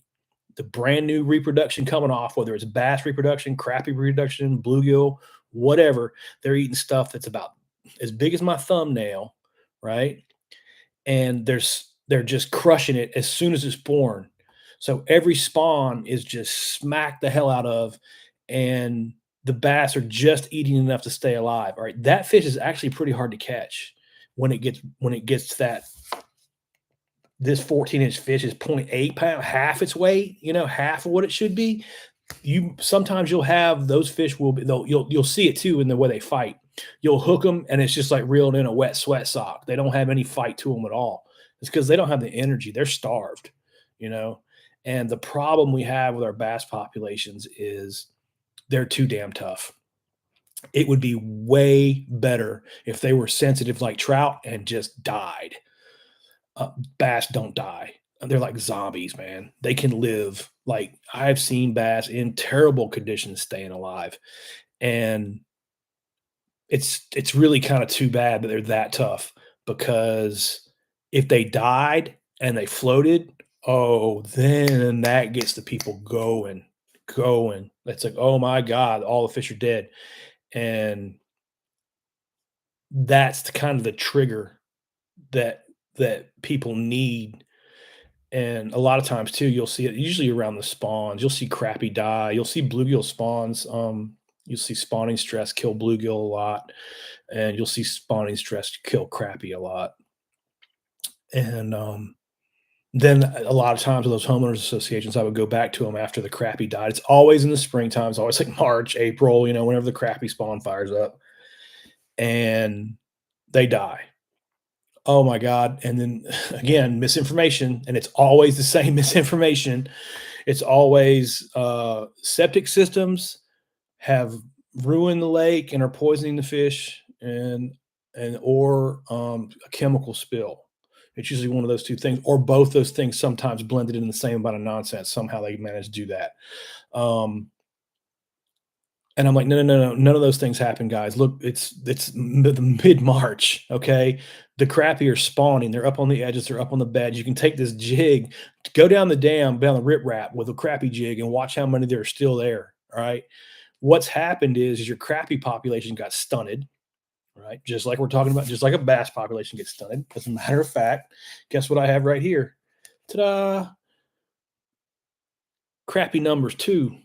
Speaker 1: the brand new reproduction coming off, whether it's bass reproduction, crappie reproduction, bluegill, whatever. They're eating stuff that's about as big as my thumbnail, right? And they're just crushing it as soon as it's born. So every spawn is just smacked the hell out of, and the bass are just eating enough to stay alive. All right, that fish is actually pretty hard to catch when it gets to that. This 14-inch fish is 0.8 pound, half its weight, half of what it should be. You sometimes you'll have those fish will be you'll see it too in the way they fight. You'll hook them and it's just like reeled in a wet sweat sock. They don't have any fight to them at all. It's because they don't have the energy. They're starved, you know. And the problem we have with our bass populations is they're too damn tough. It would be way better if they were sensitive like trout and just died. Bass don't die. They're like zombies, man. They can live. Like I've seen bass in terrible conditions staying alive, and it's really kind of too bad that they're that tough because if they died and they floated, oh, then that gets the people going, going. It's like, oh my god, all the fish are dead, and that's the kind of the trigger that people need. And a lot of times too, you'll see it usually around the spawns. You'll see crappie die. You'll see bluegill spawns. You'll see spawning stress kill bluegill a lot, and you'll see spawning stress kill crappie a lot. And then a lot of times with those homeowners associations, I would go back to them after the crappie died. It's always in the springtime. It's always like March, April. Whenever the crappie spawn fires up, and they die. Oh my god! And then again, misinformation, and it's always the same misinformation. It's always septic systems have ruined the lake and are poisoning the fish, or a chemical spill. It's usually one of those two things, or both those things sometimes blended in the same amount of nonsense. Somehow they manage to do that. Um, and I'm like, no, no, no, no, none of those things happen, guys. Look, it's mid March, okay? The crappie are spawning. They're up on the edges. They're up on the beds. You can take this jig, go down the dam, down the riprap with a crappie jig, and watch how many there are still there. All right. What's happened is your crappie population got stunted, right? Just like we're talking about, just like a bass population gets stunted. As a matter of fact, guess what I have right here? Ta-da! Crappie numbers too.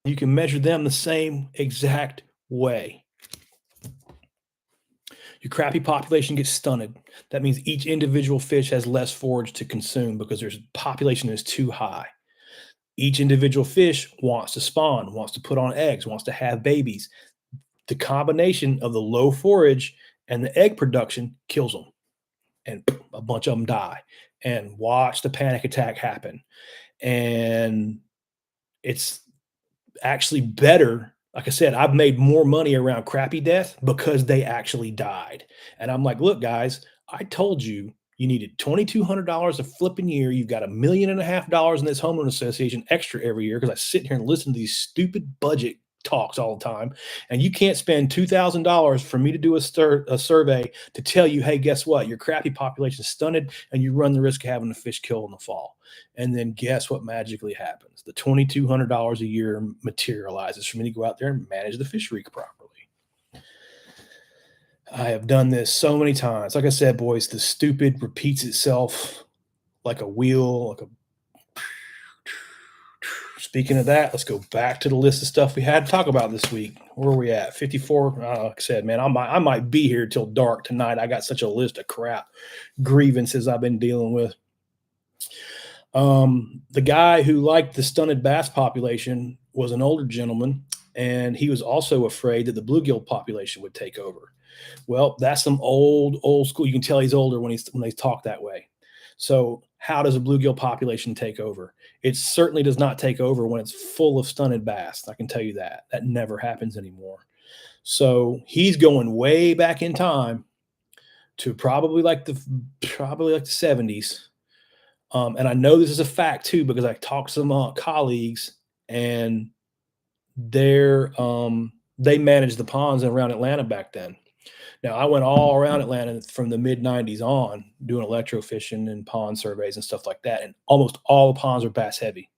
Speaker 1: You can measure them the same exact way. Your crappie population gets stunted. That means each individual fish has less forage to consume because their population is too high. Each individual fish wants to spawn, wants to put on eggs, wants to have babies. The combination of the low forage and the egg production kills them, and a bunch of them die. And watch the panic attack happen. And it's actually better. Like I said, I've made more money around crappie death because they actually died. And I'm like, look, guys, I told you you needed $2,200 a flipping year. You've got $1.5 million in this homeowner association extra every year because I sit here and listen to these stupid budget talks all the time. And you can't spend $2,000 for me to do a survey to tell you, hey, guess what? Your crappie population is stunted and you run the risk of having the fish kill in the fall. And then guess what magically happens? The $2,200 a year materializes for me to go out there and manage the fishery properly. I have done this so many times. Like I said, boys, the stupid repeats itself like a wheel, like a Speaking of that, let's go back to the list of stuff we had to talk about this week. Where are we at? 54. Like I said, man, I might be here till dark tonight. I got such a list of crap grievances I've been dealing with. The guy who liked the stunted bass population was an older gentleman, and he was also afraid that the bluegill population would take over. Well, that's some old school. You can tell he's older when they talk that way. So, how does a bluegill population take over? It certainly does not take over when it's full of stunted bass. I can tell you that. That never happens anymore. So, he's going way back in time to probably like the 70s. And I know this is a fact too because I talked to some colleagues, and they managed the ponds around Atlanta back then. Now, I went all around Atlanta from the mid 90s on doing electrofishing and pond surveys and stuff like that. And almost all the ponds are bass heavy.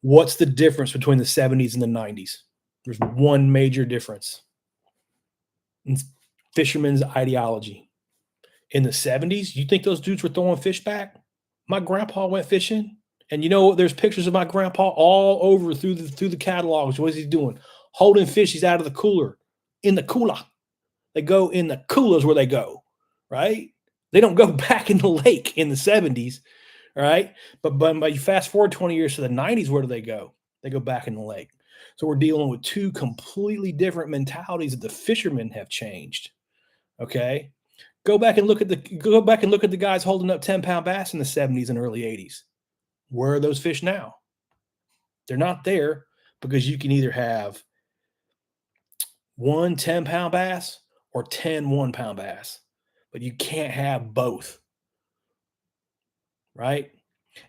Speaker 1: What's the difference between the 70s and the 90s? There's one major difference. It's fishermen's ideology. In the 70s, you think those dudes were throwing fish back? My grandpa went fishing, and there's pictures of my grandpa all over through the catalogs. What is he doing? Holding fishies out of the cooler, in the cooler. They go in the coolers where they go, right? They don't go back in the lake in the 70s, right? But you fast forward 20 years to the 90s, where do they go? They go back in the lake. So we're dealing with two completely different mentalities that the fishermen have changed. Okay. Go back and look at the guys holding up 10-pound bass in the 70s and early 80s. Where are those fish now? They're not there because you can either have one 10-pound bass or 10 1-pound bass, but you can't have both, right?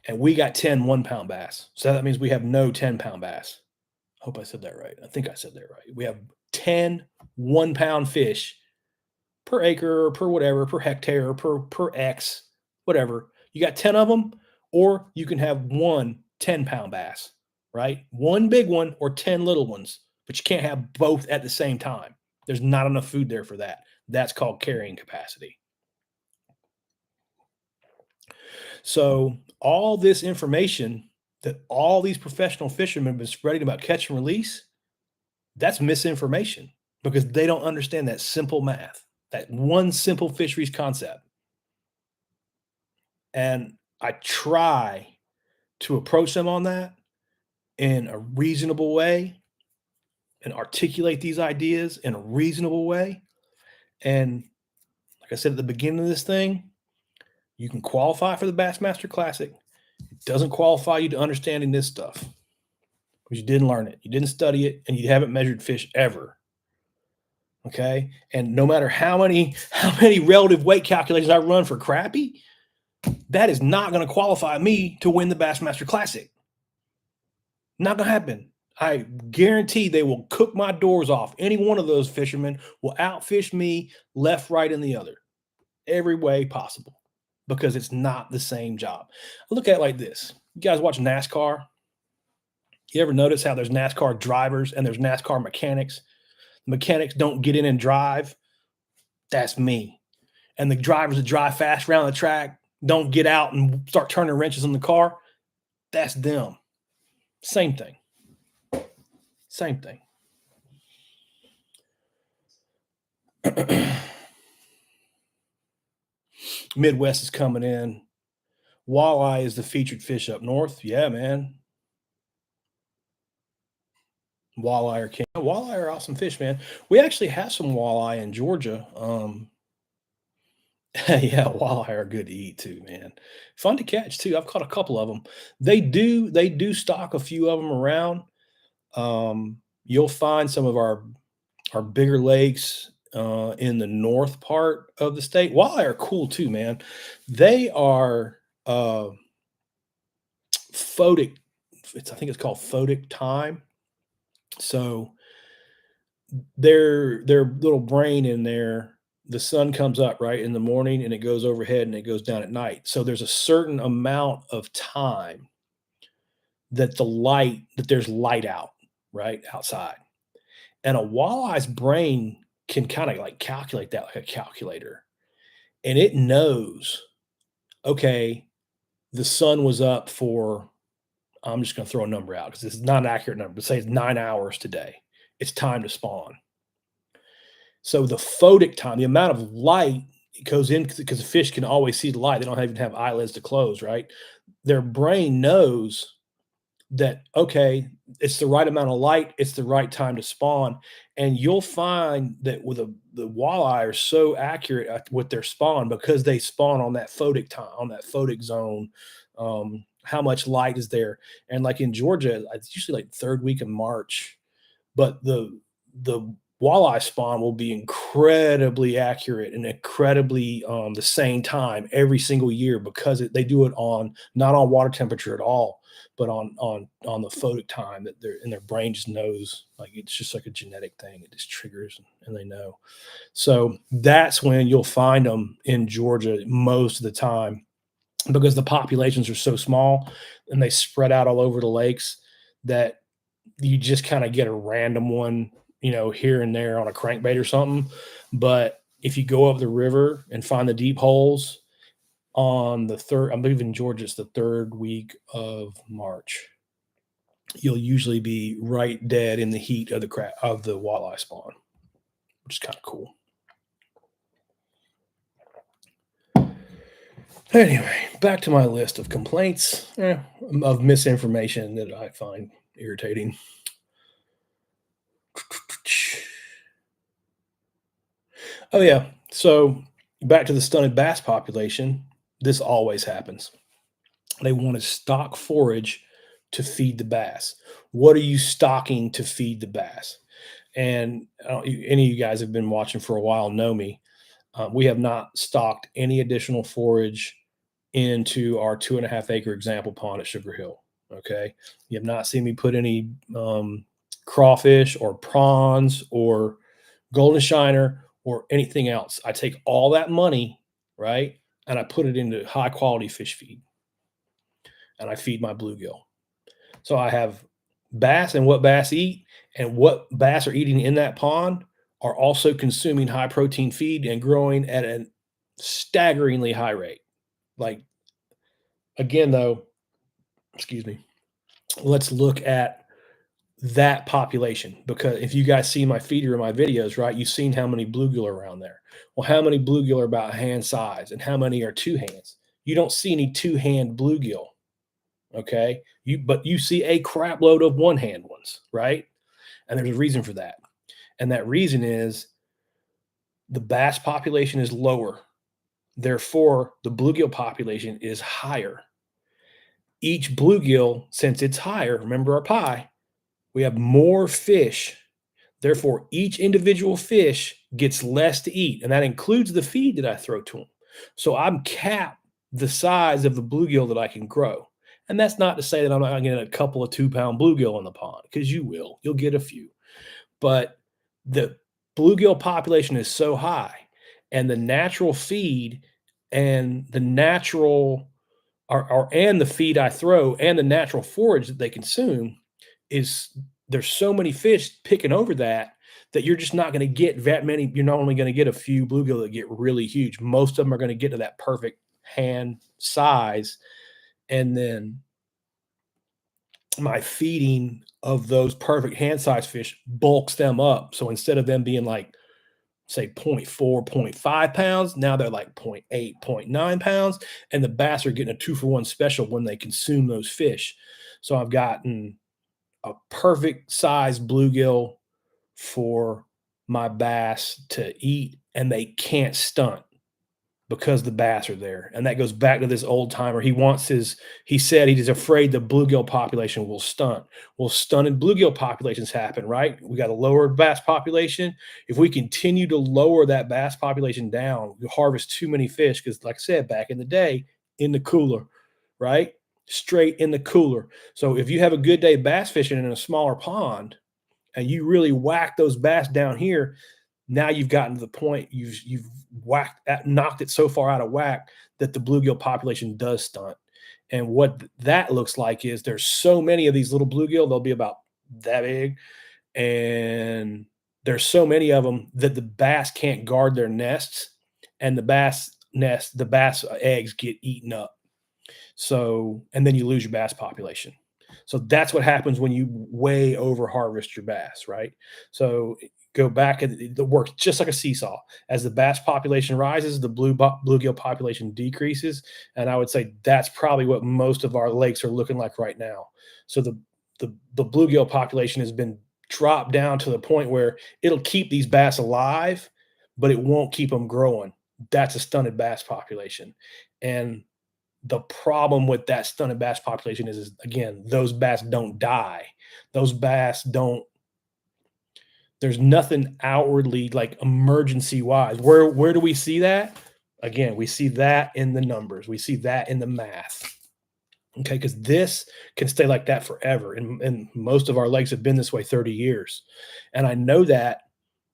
Speaker 1: And we got 10 1-pound bass. So that means we have no 10-pound bass. I hope I said that right. I think I said that right. We have 10 1-pound fish per acre or per whatever, per hectare, per X, whatever. You got 10 of them, or you can have one 10-pound bass, right? One big one or 10 little ones, but you can't have both at the same time. There's not enough food there for that. That's called carrying capacity. So, all this information that all these professional fishermen have been spreading about catch and release, that's misinformation because they don't understand that simple math, that one simple fisheries concept. And I try to approach them on that in a reasonable way and articulate these ideas in a reasonable way. And like I said at the beginning of this thing, you can qualify for the Bassmaster Classic. It doesn't qualify you to understanding this stuff because you didn't learn it, you didn't study it, and you haven't measured fish ever. Okay, and no matter how many relative weight calculations I run for crappie, that is not going to qualify me to win the Bassmaster Classic. Not going to happen. I guarantee they will cook my doors off. Any one of those fishermen will outfish me left, right, and the other, every way possible, because it's not the same job. I look at it like this. You guys watch NASCAR? You ever notice how there's NASCAR drivers and there's NASCAR mechanics? The mechanics don't get in and drive. That's me. And the drivers that drive fast around the track don't get out and start turning wrenches in the car. That's them. Same thing. Same thing. Midwest is coming in. Walleye is the featured fish up north. Yeah, man. Walleye are king. Walleye are awesome fish, man. We actually have some walleye in Georgia. Yeah, walleye are good to eat too, man. Fun to catch too. I've caught a couple of them. They do stock a few of them around. You'll find some of our bigger lakes in the north part of the state. Walleye are cool too, man. They are photic. I think it's called photic time. So their little brain in there, the sun comes up right in the morning and it goes overhead and it goes down at night. So there's a certain amount of time that there's light out, right outside. And a walleye's brain can kind of like calculate that like a calculator. And it knows, okay, the sun was up for, I'm just going to throw a number out because this is not an accurate number, but say it's 9 hours today. It's time to spawn. So the photic time, the amount of light it goes in because the fish can always see the light. They don't even have eyelids to close, right? their brain knows that, okay, it's the right amount of light, it's the right time to spawn. And you'll find that with the walleye are so accurate with their spawn because they spawn on that photic time, on that photic zone. How much light is there? And like in Georgia, it's usually like third week of March, but the walleye spawn will be incredibly accurate and incredibly the same time every single year because they do it on not on water temperature at all, but on the photic time that their brain just knows, like it's just like a genetic thing. It just triggers and they know. So that's when you'll find them in Georgia most of the time because the populations are so small and they spread out all over the lakes that you just kind of get a random one, here and there on a crankbait or something. But if you go up the river and find the deep holes on the third, I believe in Georgia, it's the third week of March, you'll usually be right dead in the heat of the walleye spawn, which is kind of cool. Anyway, back to my list of complaints, of misinformation that I find irritating. Oh yeah. So back to the stunted bass population. This always happens. They want to stock forage to feed the bass. What are you stocking to feed the bass? And any of you guys have been watching for a while know me. We have not stocked any additional forage into our 2.5 acre example pond at Sugar Hill. Okay. You have not seen me put any crawfish or prawns or golden shiner or anything else. I take all that money, right? And I put it into high quality fish feed and I feed my bluegill. So I have bass and what bass eat and what bass are eating in that pond are also consuming high protein feed and growing at a staggeringly high rate. Like, again, though, excuse me, let's look at that population because if you guys see my feeder in my videos, right, you've seen how many bluegill are around there. Well, how many bluegill are about hand size and how many are two hands? You don't see any two-hand bluegill, okay? But you see a crap load of one-hand ones, right? And there's a reason for that. And that reason is the bass population is lower. Therefore, the bluegill population is higher. Each bluegill, since it's higher, remember our pie, we have more fish. Therefore, each individual fish gets less to eat, and that includes the feed that I throw to them. So I'm capped the size of the bluegill that I can grow. And that's not to say that I'm not going to get a couple of 2-pound bluegill in the pond, because you will. You'll get a few. But the bluegill population is so high, and the natural feed and the natural and the feed I throw and the natural forage that they consume is there's so many fish picking over that you're just not going to get that many. You're not only going to get a few bluegill that get really huge. Most of them are going to get to that perfect hand size. And then my feeding of those perfect hand size fish bulks them up. So instead of them being like, say 0.4, 0.5 pounds, now they're like 0.8, 0.9 pounds. And the bass are getting a 2-for-1 special when they consume those fish. So I've gotten a perfect size bluegill for my bass to eat, and they can't stunt because the bass are there. And that goes back to this old timer. He said he's afraid the bluegill population will stunt. Well, stunted bluegill populations happen, right? We got a lower bass population. If we continue to lower that bass population down, we harvest too many fish because, like I said, back in the day, in the cooler, right? Straight in the cooler. So if you have a good day bass fishing in a smaller pond and you really whack those bass down here, now you've gotten to the point you've knocked it so far out of whack that the bluegill population does stunt. And what that looks like is there's so many of these little bluegill, they'll be about that big, and there's so many of them that the bass can't guard their nests, and the bass eggs get eaten up. So, and then you lose your bass population. So that's what happens when you way over harvest your bass, right? So go back, and it works just like a seesaw. As the bass population rises, the bluegill population decreases, and I would say that's probably what most of our lakes are looking like right now. So the bluegill population has been dropped down to the point where it'll keep these bass alive, but it won't keep them growing. That's a stunted bass population, and the problem with that stunted bass population is again, those bass don't die. Those bass don't there's nothing outwardly like emergency wise. Where do we see that? Again, we see that in the numbers. We see that in the math. Okay, because this can stay like that forever. And most of our lakes have been this way 30 years. And I know that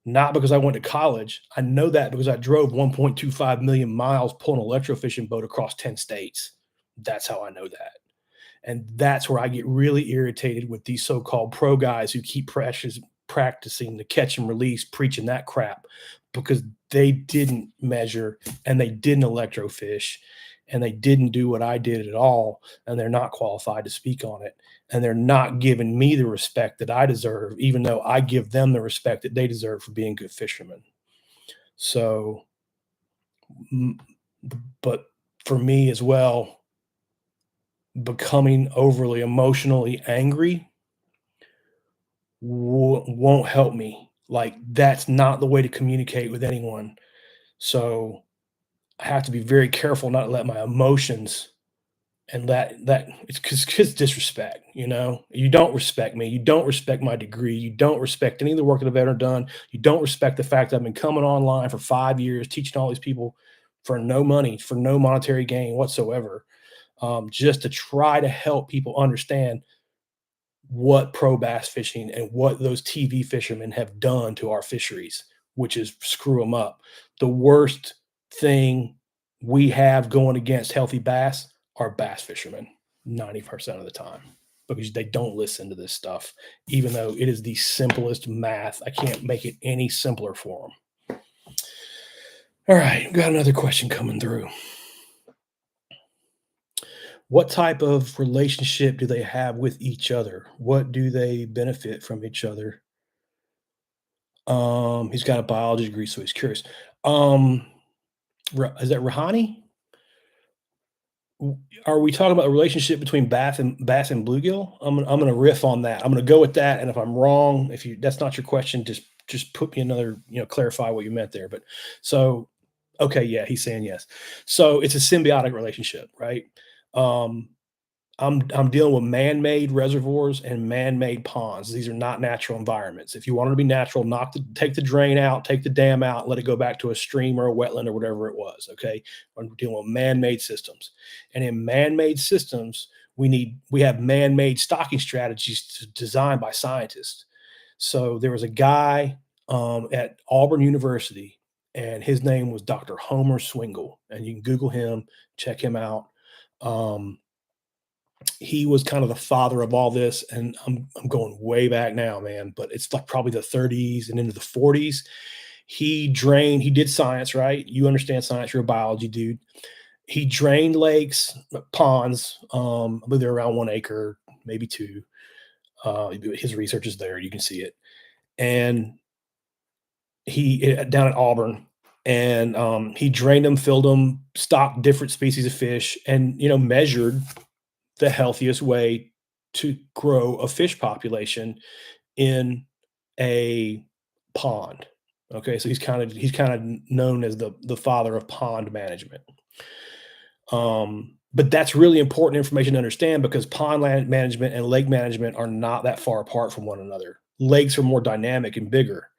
Speaker 1: not because I went to college. I know that because I drove 1.25 million miles pulling an electrofishing boat across 10 states. That's how I know that. And that's where I get really irritated with these so-called pro guys who keep practicing the catch and release, preaching that crap because they didn't measure and they didn't electrofish and they didn't do what I did at all. And they're not qualified to speak on it. And they're not giving me the respect that I deserve, even though I give them the respect that they deserve for being good fishermen. So, m- but for me as well, becoming overly emotionally angry won't help me. Like, that's not the way to communicate with anyone. So I have to be very careful not to let my emotions and that it's because disrespect. You don't respect me. You don't respect my degree. You don't respect any of the work that I've ever done. You don't respect the fact that I've been coming online for 5 years, teaching all these people for no money, for no monetary gain whatsoever, just to try to help people understand what pro bass fishing and what those TV fishermen have done to our fisheries, which is screw them up. The worst thing we have going against healthy bass are bass fishermen 90% of the time because they don't listen to this stuff, even though it is the simplest math. I can't make it any simpler for them. All right, got another question coming through. What type of relationship do they have with each other? What do they benefit from each other? He's got a biology degree, so he's curious. Um, is that Rahani? Are we talking about a relationship between bass and bluegill? I'm gonna riff on that. I'm gonna go with that, and if I'm wrong, if you that's not your question, just put me another, clarify what you meant there. But so, okay, yeah, he's saying yes. So it's a symbiotic relationship, right? Um, I'm dealing with man-made reservoirs and man-made ponds. These are not natural environments. If you want it to be natural, take the drain out, take the dam out, let it go back to a stream or a wetland or whatever it was. Okay, I'm dealing with man-made systems, and in man-made systems, we have man-made stocking strategies designed by scientists. So there was a guy at Auburn University, and his name was Dr. Homer Swingle, and you can Google him, check him out. Um, he was kind of the father of all this, and I'm going way back now, man, but it's like probably the 30s and into the 40s. He did science, right? You understand science, you're a biology dude. He drained lakes, ponds, I believe they're around 1 acre, maybe two. His research is there, you can see it. And down at Auburn, and he drained them, filled them, stocked different species of fish, and measured the healthiest way to grow a fish population in a pond. Okay, so he's kind of known as the father of pond management. But that's really important information to understand because pond land management and lake management are not that far apart from one another. Lakes are more dynamic and bigger,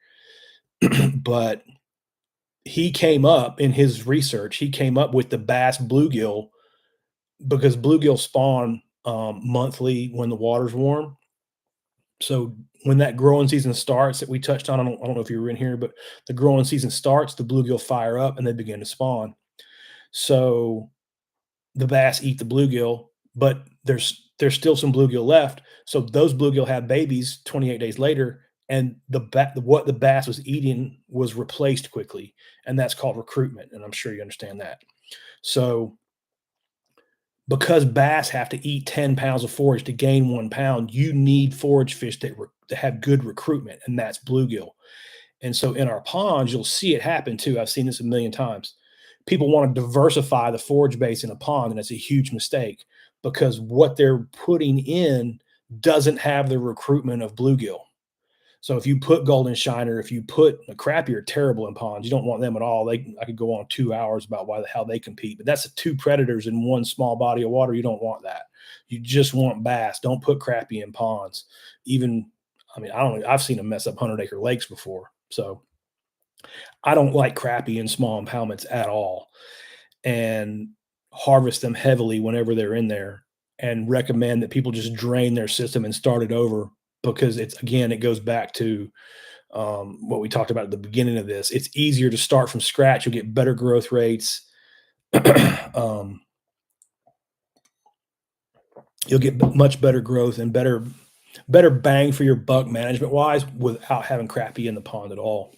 Speaker 1: but he came up in his research. He came up with the bass bluegill because bluegill spawn monthly when the water's warm. So when that growing season starts that we touched on, I don't know if you were in here, but the growing season starts, the bluegill fire up and they begin to spawn. So the bass eat the bluegill, but there's still some bluegill left. So those bluegill have babies 28 days later, and what the bass was eating was replaced quickly, and that's called recruitment. And I'm sure you understand that. So because bass have to eat 10 pounds of forage to gain 1 pound, you need forage fish that have good recruitment, and that's bluegill. And so in our ponds, you'll see it happen too. I've seen this a million times. People want to diversify the forage base in a pond, and it's a huge mistake because what they're putting in doesn't have the recruitment of bluegill. So if you put golden shiner, if you put a crappie are terrible in ponds, you don't want them at all. I could go on 2 hours about how they compete, but that's two predators in one small body of water. You don't want that. You just want bass. Don't put crappie in ponds. Even, I mean, I don't. I've seen them mess up 100-acre lakes before. So I don't like crappie in small impoundments at all, and harvest them heavily whenever they're in there. And recommend that people just drain their system and start it over because it goes back to what we talked about at the beginning of this. It's easier to start from scratch. You'll get better growth rates. um, you'll get much better growth and better bang for your buck management wise without having crappie in the pond at all.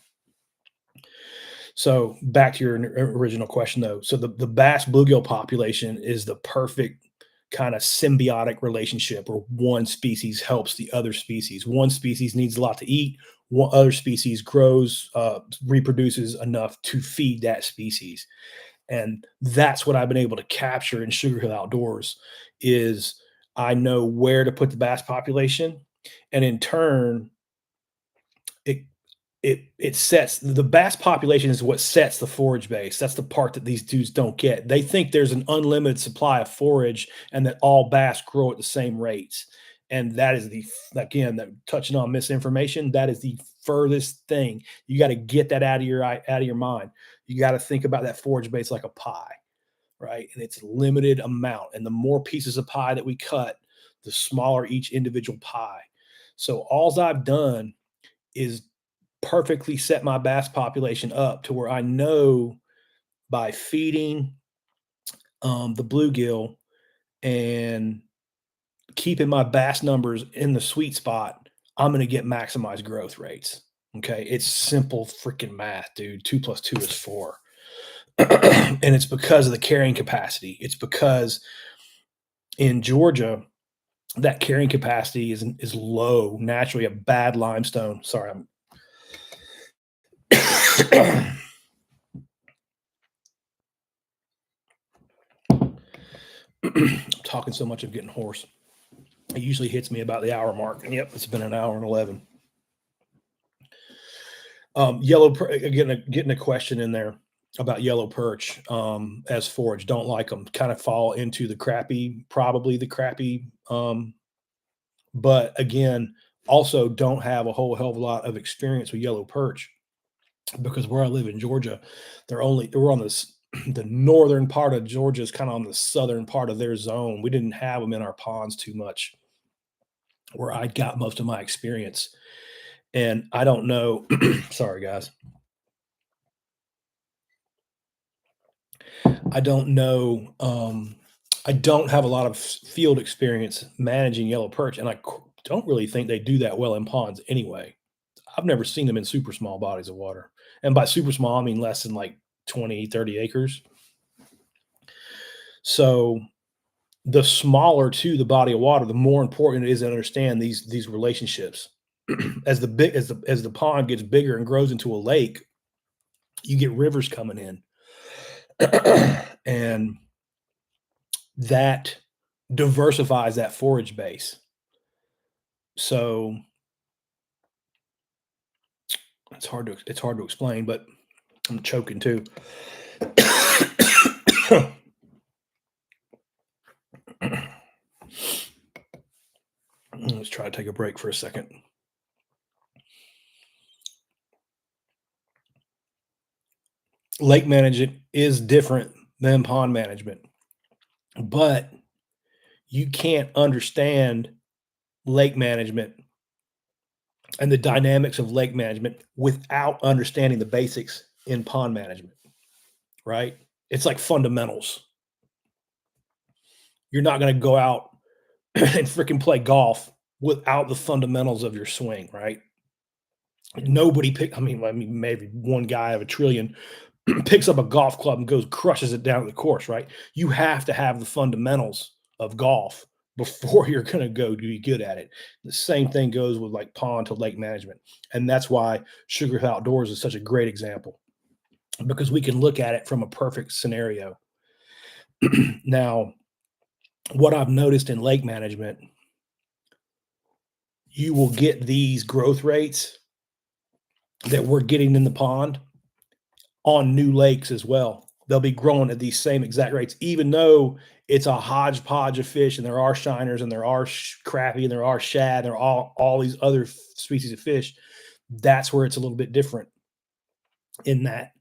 Speaker 1: So back to your original question though. So the bass bluegill population is the perfect kind of symbiotic relationship where one species helps the other species. One species needs a lot to eat. One other species grows, reproduces enough to feed that species. And that's what I've been able to capture in Sugar Hill Outdoors is I know where to put the bass population, and in turn, it it sets the bass population is what sets the forage base. That's the part that these dudes don't get. They think there's an unlimited supply of forage and that all bass grow at the same rates. And that is again, that touching on misinformation, that is the furthest thing. You got to get that out of your mind. You got to think about that forage base like a pie, right? And it's a limited amount. And the more pieces of pie that we cut, the smaller each individual pie. So all I've done is perfectly set my bass population up to where I know by feeding the bluegill and keeping my bass numbers in the sweet spot, I'm going to get maximized growth rates. Okay. It's simple freaking math, dude. 2 + 2 is 4. And it's because of the carrying capacity. It's because in Georgia, that carrying capacity is low, naturally a bad limestone. Sorry, I'm I'm talking so much I'm getting hoarse. It usually hits me about the hour mark, and yep, it's been an hour and 11. Again, getting a question in there about yellow perch as forage. Don't like them. Kind of fall into the crappie, probably the crappie. But again, also don't have a whole hell of a lot of experience with yellow perch because where I live in Georgia, we're on this the northern part of Georgia is kind of on the southern part of their zone. We didn't have them in our ponds too much where I got most of my experience. And I don't know, sorry guys. I don't know. I don't have a lot of field experience managing yellow perch, and don't really think they do that well in ponds anyway. I've never seen them in super small bodies of water. And by super small, I mean less than like 20, 30 acres. So the smaller to the body of water, the more important it is to understand these relationships. As the pond gets bigger and grows into a lake, you get rivers coming in. And that diversifies that forage base. So it's hard to explain, but I'm choking too. Let's try to take a break for a second. Lake management is different than pond management, but you can't understand lake management and the dynamics of lake management without understanding the basics in pond management, right? It's like fundamentals. You're not going to go out and freaking play golf without the fundamentals of your swing, right? I mean, maybe one guy out of a trillion picks up a golf club and goes crushes it down the course, right? You have to have the fundamentals of golf before you're going to go be good at it. The same thing goes with like pond to lake management. And that's why Sugar Outdoors is such a great example, because we can look at it from a perfect scenario. Now, what I've noticed in lake management, you will get these growth rates that we're getting in the pond on new lakes as well. They'll be growing at these same exact rates, even though it's a hodgepodge of fish, and there are shiners, and there are crappie, and there are shad, there are all these other species of fish. That's where it's a little bit different. In that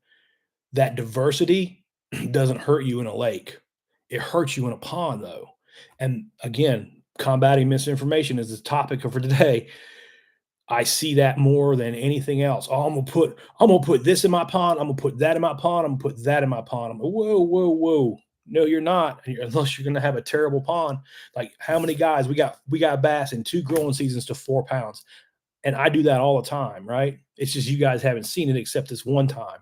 Speaker 1: diversity doesn't hurt you in a lake; it hurts you in a pond, though. And again, combating misinformation is the topic for today. I see that more than anything else. Oh, I'm gonna put this in my pond. I'm gonna put that in my pond. I'm gonna put that in my pond. Whoa, whoa, whoa. No, you're not. Unless you're gonna have a terrible pond. Like how many guys we got bass in 2 growing seasons to 4 pounds. And I do that all the time, right? It's just you guys haven't seen it except this one time.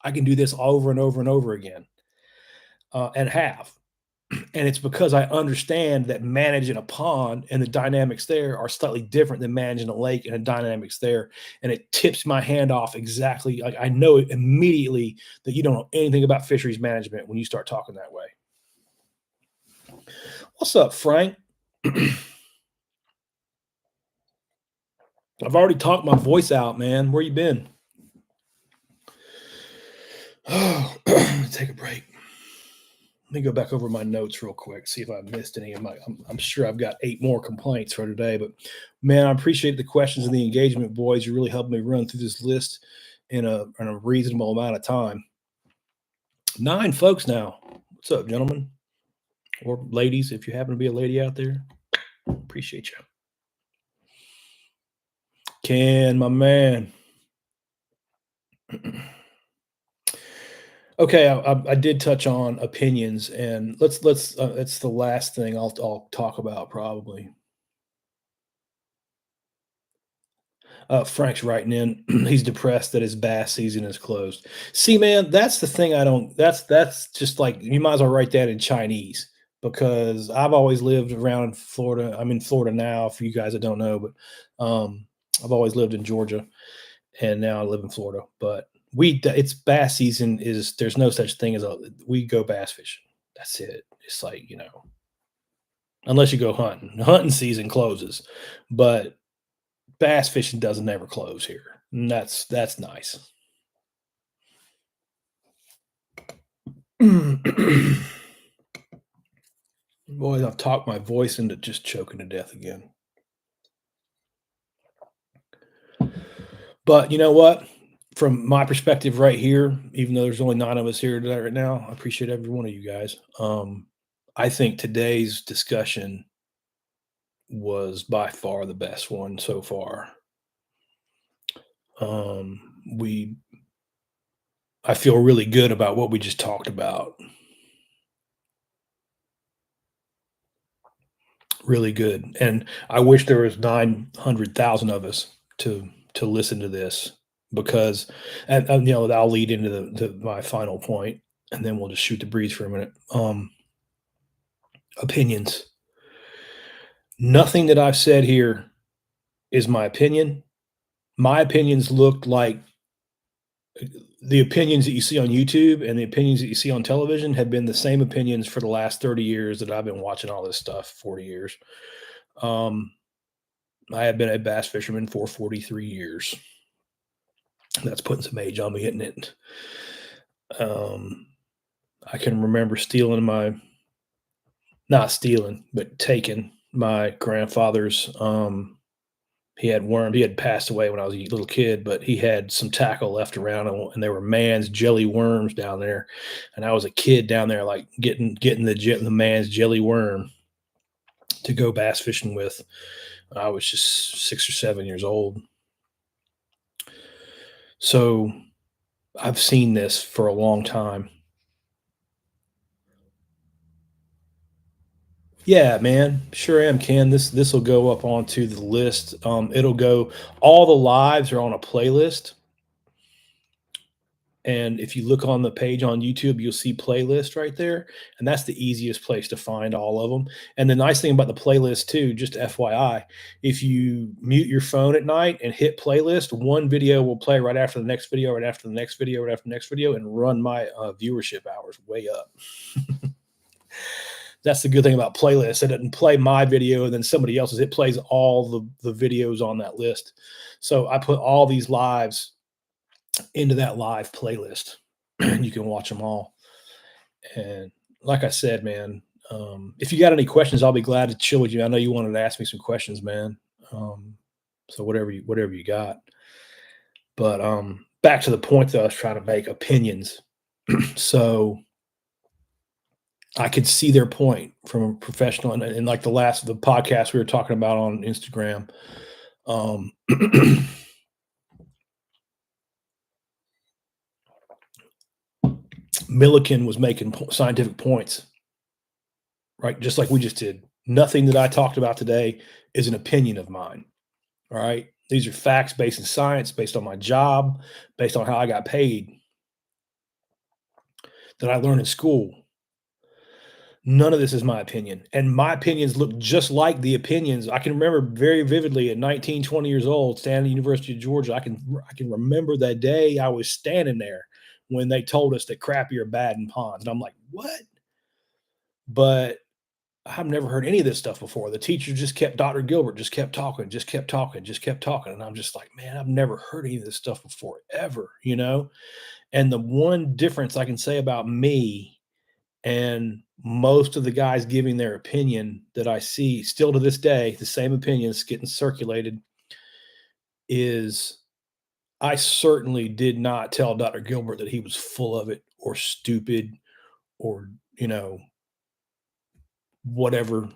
Speaker 1: I can do this over and over and over again. And have. And it's because I understand that managing a pond and the dynamics there are slightly different than managing a lake and the dynamics there. And it tips my hand off exactly. Like I know immediately that you don't know anything about fisheries management when you start talking that way. What's up, Frank? I've already talked my voice out, man. Where you been? Oh, take a break. Let me go back over my notes real quick, see if I missed any of my. I'm sure I've got 8 more complaints for today, but man, I appreciate the questions and the engagement, boys. You really helped me run through this list in a reasonable amount of time. 9 folks now. What's up, gentlemen or ladies? If you happen to be a lady out there, appreciate you. Ken, my man. Okay, I did touch on opinions, and let's that's the last thing I'll talk about probably. Frank's writing in. He's depressed that his bass season is closed. See, man, that's the thing. I don't. That's just like you might as well write that in Chinese, because I've always lived around Florida. I'm in Florida now. For you guys that don't know, but I've always lived in Georgia, and now I live in Florida. But it's bass season. Is there's no such thing as we go bass fishing. That's it. It's like, unless you go hunting. Hunting season closes, but bass fishing doesn't ever close here. And that's nice. Boys, I've talked my voice into just choking to death again. But you know what? From my perspective right here, even though there's only 9 of us here today right now, I appreciate every one of you guys. I think today's discussion was by far the best one so far. We I feel really good about what we just talked about. Really good, and I wish there was 900,000 of us to listen to this, because I'll lead into my final point, and then we'll just shoot the breeze for a minute. Opinions. Nothing that I've said here is my opinion. My opinions look like the opinions that you see on YouTube and the opinions that you see on television have been the same opinions for the last 30 years that I've been watching all this stuff, 40 years. Um, I have been a bass fisherman for 43 years. That's putting some age on me, isn't it? I can remember not stealing, but taking my grandfather's. He had worms. He had passed away when I was a little kid, but he had some tackle left around, and there were man's jelly worms down there. And I was a kid down there, like getting the man's jelly worm to go bass fishing with. I was just 6 or 7 years old. So I've seen this for a long time. Yeah, man, sure am, Ken. This will go up onto the list. It'll go. All the lives are on a playlist. And if you look on the page on YouTube, you'll see playlist right there. And that's the easiest place to find all of them. And the nice thing about the playlist too, just FYI, if you mute your phone at night and hit playlist, one video will play right after the next video, right after the next video, right after the next video, and run my viewership hours way up. That's the good thing about playlists. It doesn't play my video and then somebody else's. It plays all the videos on that list. So I put all these lives into that live playlist. You can watch them all. And like I said, man, if you got any questions, I'll be glad to chill with you. I know you wanted to ask me some questions, man. So whatever you got. But back to the point that I was trying to make, opinions. So I could see their point from a professional, and like the podcast we were talking about on Instagram. Milliken was making scientific points, right? Just like we just did. Nothing that I talked about today is an opinion of mine. All right. These are facts based in science, based on my job, based on how I got paid, that I learned in school. None of this is my opinion. And my opinions look just like the opinions. I can remember very vividly at 19, 20 years old, standing at the University of Georgia. I can remember the day I was standing there when they told us that crappie are bad in ponds. And I'm like, what? But I've never heard any of this stuff before. The teacher just kept, Dr. Gilbert just kept talking, just kept talking, just kept talking. And I'm just like, man, I've never heard any of this stuff before, ever, you know? And the one difference I can say about me and most of the guys giving their opinion that I see still to this day, the same opinions getting circulated, is I certainly did not tell Dr. Gilbert that he was full of it or stupid or, whatever,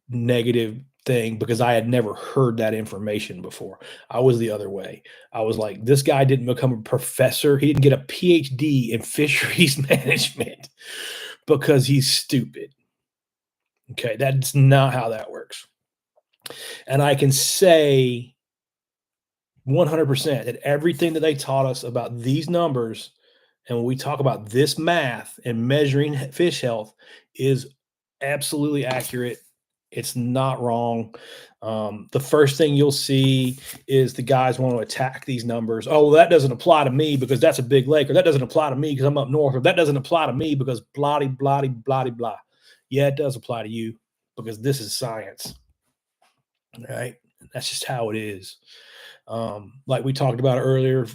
Speaker 1: negative thing, because I had never heard that information before. I was the other way. I was like, this guy didn't become a professor. He didn't get a PhD in fisheries management because he's stupid. Okay, that's not how that works. And I can say 100% that everything that they taught us about these numbers, and when we talk about this math and measuring fish health, is absolutely accurate. It's not wrong. The first thing you'll see is the guys want to attack these numbers. Oh, well, that doesn't apply to me because that's a big lake, or that doesn't apply to me because I'm up north, or that doesn't apply to me because blah, blah, blah, blah. Yeah, it does apply to you because this is science, right? That's just how it is. Like we talked about earlier,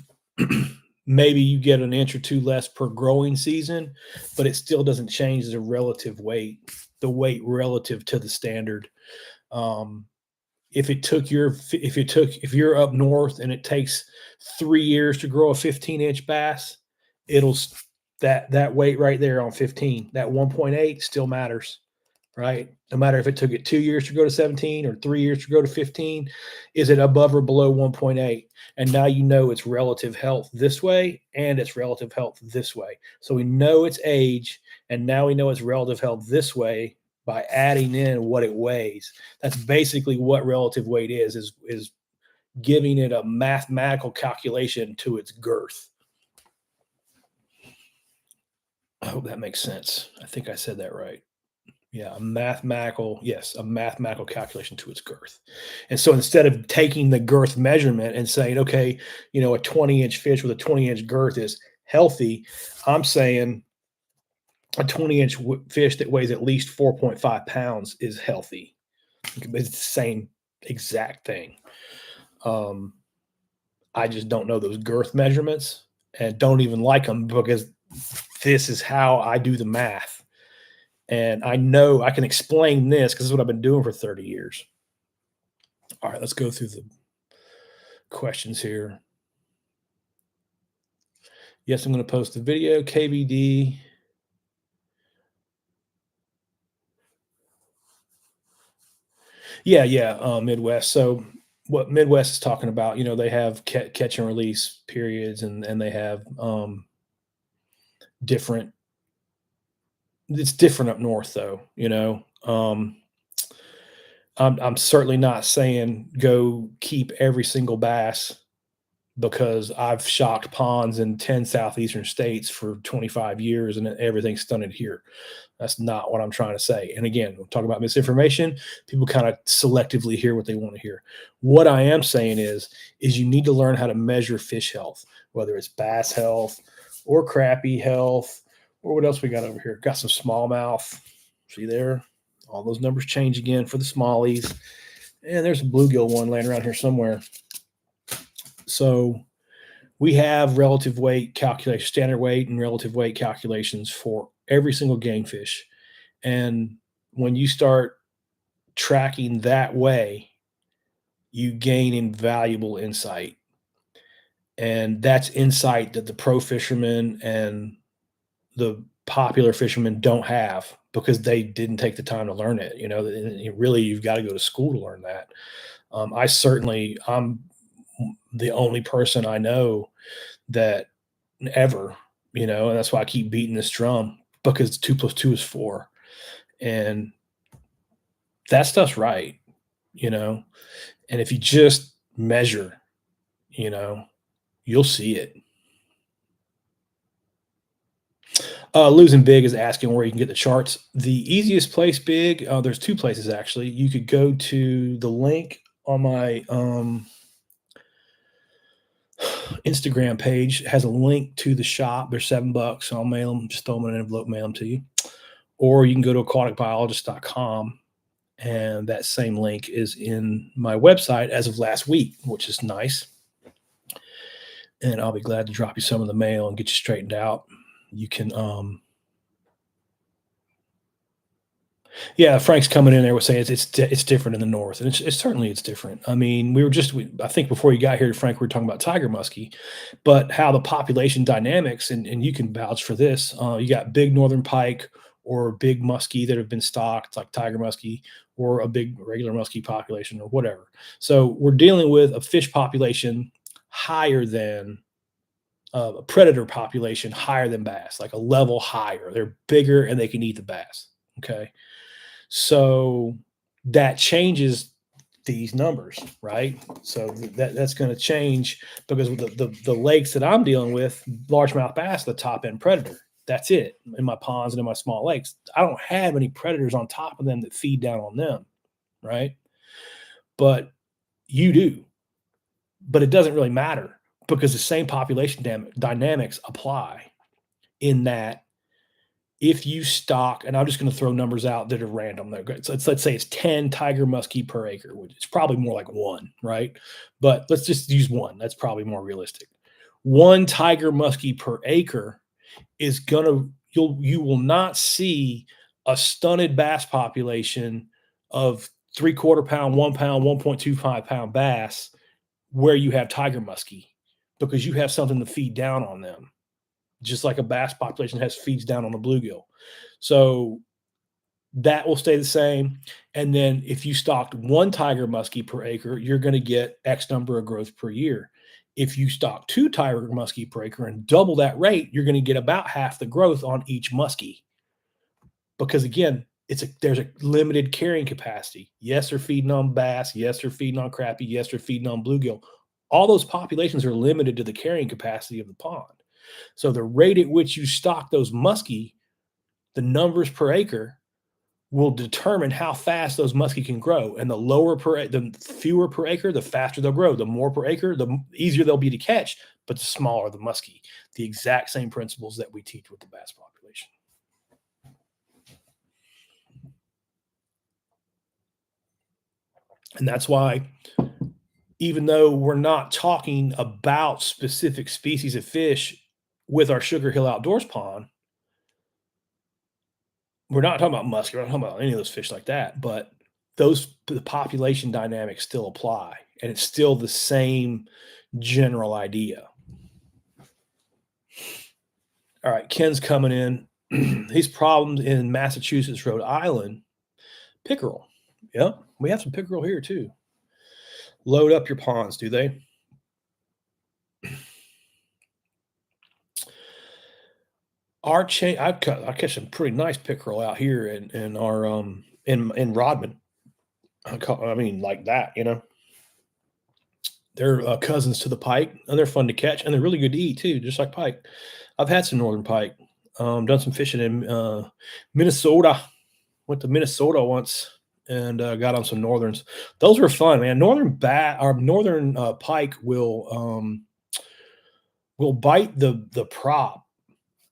Speaker 1: maybe you get an inch or two less per growing season, but it still doesn't change the relative weight, the weight relative to the standard. Um, if you're up north and it takes 3 years to grow a 15-inch bass, it'll that weight right there on 15, that 1.8 still matters, right? No matter if it took it 2 years to go to 17 or 3 years to go to 15, is it above or below 1.8? And now you know its relative health this way and its relative health this way. So we know its age, and now we know its relative health this way by adding in what it weighs. That's basically what relative weight is giving it a mathematical calculation to its girth. I hope that makes sense. I think I said that right. Yeah, a mathematical calculation to its girth. And so instead of taking the girth measurement and saying, okay, a 20-inch fish with a 20-inch girth is healthy, I'm saying a 20-inch fish that weighs at least 4.5 pounds is healthy. It's the same exact thing. I just don't know those girth measurements and don't even like them because this is how I do the math. And I know I can explain this because this is what I've been doing for 30 years. All right, let's go through the questions here. Yes, I'm going to post the video, KVD. Yeah, Midwest. So what Midwest is talking about, they have catch and release periods, and they have different. It's different up north, though. I'm certainly not saying go keep every single bass because I've shocked ponds in 10 southeastern states for 25 years and everything's stunted here. That's not what I'm trying to say. And again, we'll talk about misinformation. People kind of selectively hear what they want to hear. What I am saying is you need to learn how to measure fish health, whether it's bass health or crappie health, or what else we got over here. Got some smallmouth. See there? All those numbers change again for the smallies. And there's a bluegill one laying around here somewhere. So we have relative weight calculations, standard weight and relative weight calculations for every single game fish. And when you start tracking that way, you gain invaluable insight. And that's insight that the pro fishermen and the popular fishermen don't have because they didn't take the time to learn it. Really, you've got to go to school to learn that. I'm the only person I know that ever, and that's why I keep beating this drum, because 2 + 2 is 4. And that stuff's right, you know. And if you just measure, you'll see it. Losing Big is asking where you can get the charts. The easiest place, Big, there's two places actually. You could go to the link on my Instagram page. It has a link to the shop. They're $7. I'll mail them, just throw them in an envelope, mail them to you. Or you can go to aquaticbiologist.com, and that same link is in my website as of last week, which is nice. And I'll be glad to drop you some in the mail and get you straightened out. You can yeah, Frank's coming in there with saying it's different in the north, and it's certainly it's different. I mean, I think before you got here, Frank, we were talking about tiger muskie, but how the population dynamics, and you can vouch for this. You got big northern pike or big muskie that have been stocked, like tiger muskie, or a big regular muskie population, or whatever. So we're dealing with a fish population higher than a predator population, higher than bass, like a level higher. They're bigger and they can eat the bass. Okay. So that changes these numbers, right? So that's going to change because the lakes that I'm dealing with, largemouth bass, the top end predator. That's it in my ponds and in my small lakes. I don't have any predators on top of them that feed down on them, right? But you do. But it doesn't really matter because the same population dynamics apply in that if you stock, and I'm just going to throw numbers out that are random. So let's say it's 10 tiger muskie per acre, which is probably more like one, right? But let's just use one. That's probably more realistic. One tiger muskie per acre is you will not see a stunted bass population of 3/4 pound, 1 pound, 1.25 pound bass where you have tiger muskie, because you have something to feed down on them, just like a bass population feeds down on a bluegill. So that will stay the same. And then if you stocked one tiger muskie per acre, you're going to get X number of growth per year. If you stock 2 tiger muskie per acre and double that rate, you're going to get about half the growth on each muskie. Because again, there's a limited carrying capacity. Yes, they're feeding on bass. Yes, they're feeding on crappie. Yes, they're feeding on bluegill. All those populations are limited to the carrying capacity of the pond. So the rate at which you stock those muskie, the numbers per acre, will determine how fast those muskie can grow. And the fewer per acre, the faster they'll grow. The more per acre, the easier they'll be to catch, but the smaller the muskie. The exact same principles that we teach with the bass population. And that's why, even though we're not talking about specific species of fish with our Sugar Hill Outdoors pond, we're not talking about muskie, we're not talking about any of those fish like that, but the population dynamics still apply, and it's still the same general idea. All right, Ken's coming in. His problems in Massachusetts, Rhode Island, pickerel. Yep, we have some pickerel here too. Load up your ponds, do they? I catch some pretty nice pickerel out here in our in Rodman. I mean, like that, They're cousins to the pike, and they're fun to catch, and they're really good to eat too, just like pike. I've had some northern pike. Done some fishing in Minnesota. Went to Minnesota once and got on some northerns. Those were fun, man. Northern bat or northern pike will bite the prop,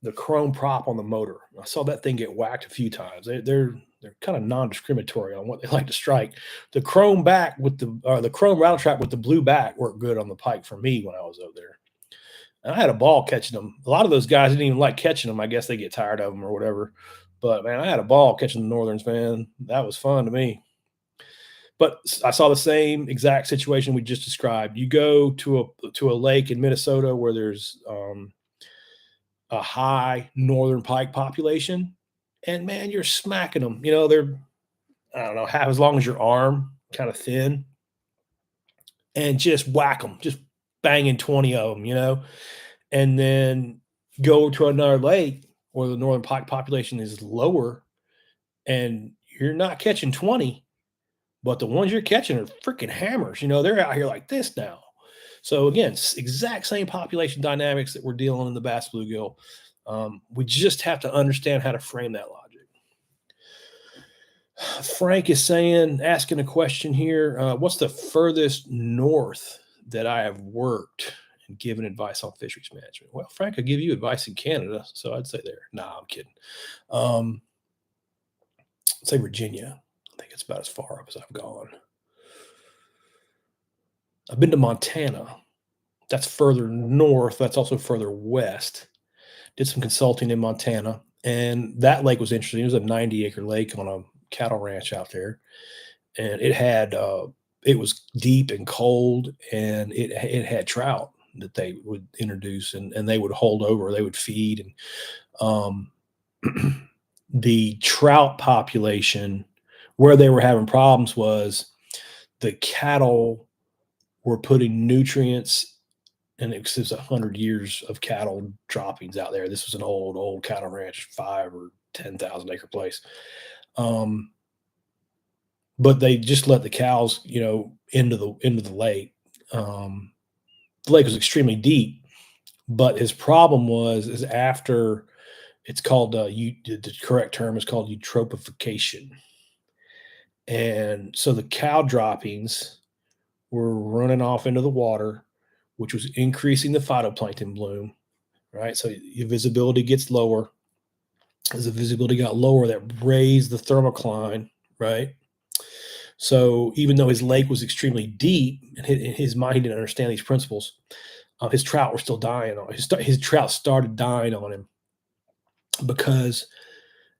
Speaker 1: the chrome prop on the motor. I saw that thing get whacked a few times. They're kind of non-discriminatory on what they like to strike. The chrome back with the chrome rattle trap with the blue back worked good on the pike for me when I was over there. And I had a ball catching them. A lot of those guys didn't even like catching them. I guess they get tired of them or whatever. But man, I had a ball catching the northerns, man. That was fun to me. But I saw the same exact situation we just described. You go to a lake in Minnesota where there's a high northern pike population, and man, you're smacking them. You know, they're I don't know half as long as your arm, kind of thin, and just whack them, just banging 20 of them. You know, and then go to another lake where the northern pike population is lower, and you're not catching 20, but the ones you're catching are freaking hammers. You know, they're out here like this now. So again, exact same population dynamics that we're dealing in the bass bluegill. We just have to understand how to frame that logic. Frank is asking a question here. What's the furthest north that I have worked and given advice on fisheries management? Well, Frank, I give you advice in Canada, so I'd say there. Nah, I'm kidding. I'd say Virginia. I think it's about as far up as I've gone. I've been to Montana. That's further north. That's also further west. Did some consulting in Montana, and that lake was interesting. It was a 90-acre lake on a cattle ranch out there, and it was deep and cold, and it had trout that they would introduce, and they would hold over. They would feed, and the trout population where they were having problems was the cattle were putting nutrients, and it was 100 years of cattle droppings out there. This was an old cattle ranch, 5 or 10,000 acre place. But they just let the cows, into the lake. The lake was extremely deep, but his problem is after it's called the correct term is called eutrophication, and so the cow droppings were running off into the water, which was increasing the phytoplankton bloom. Right, so your visibility gets lower. As the visibility got lower, that raised the thermocline. Right, so even though his lake was extremely deep, and in his mind he didn't understand these principles, his trout were still dying on his trout started dying on him because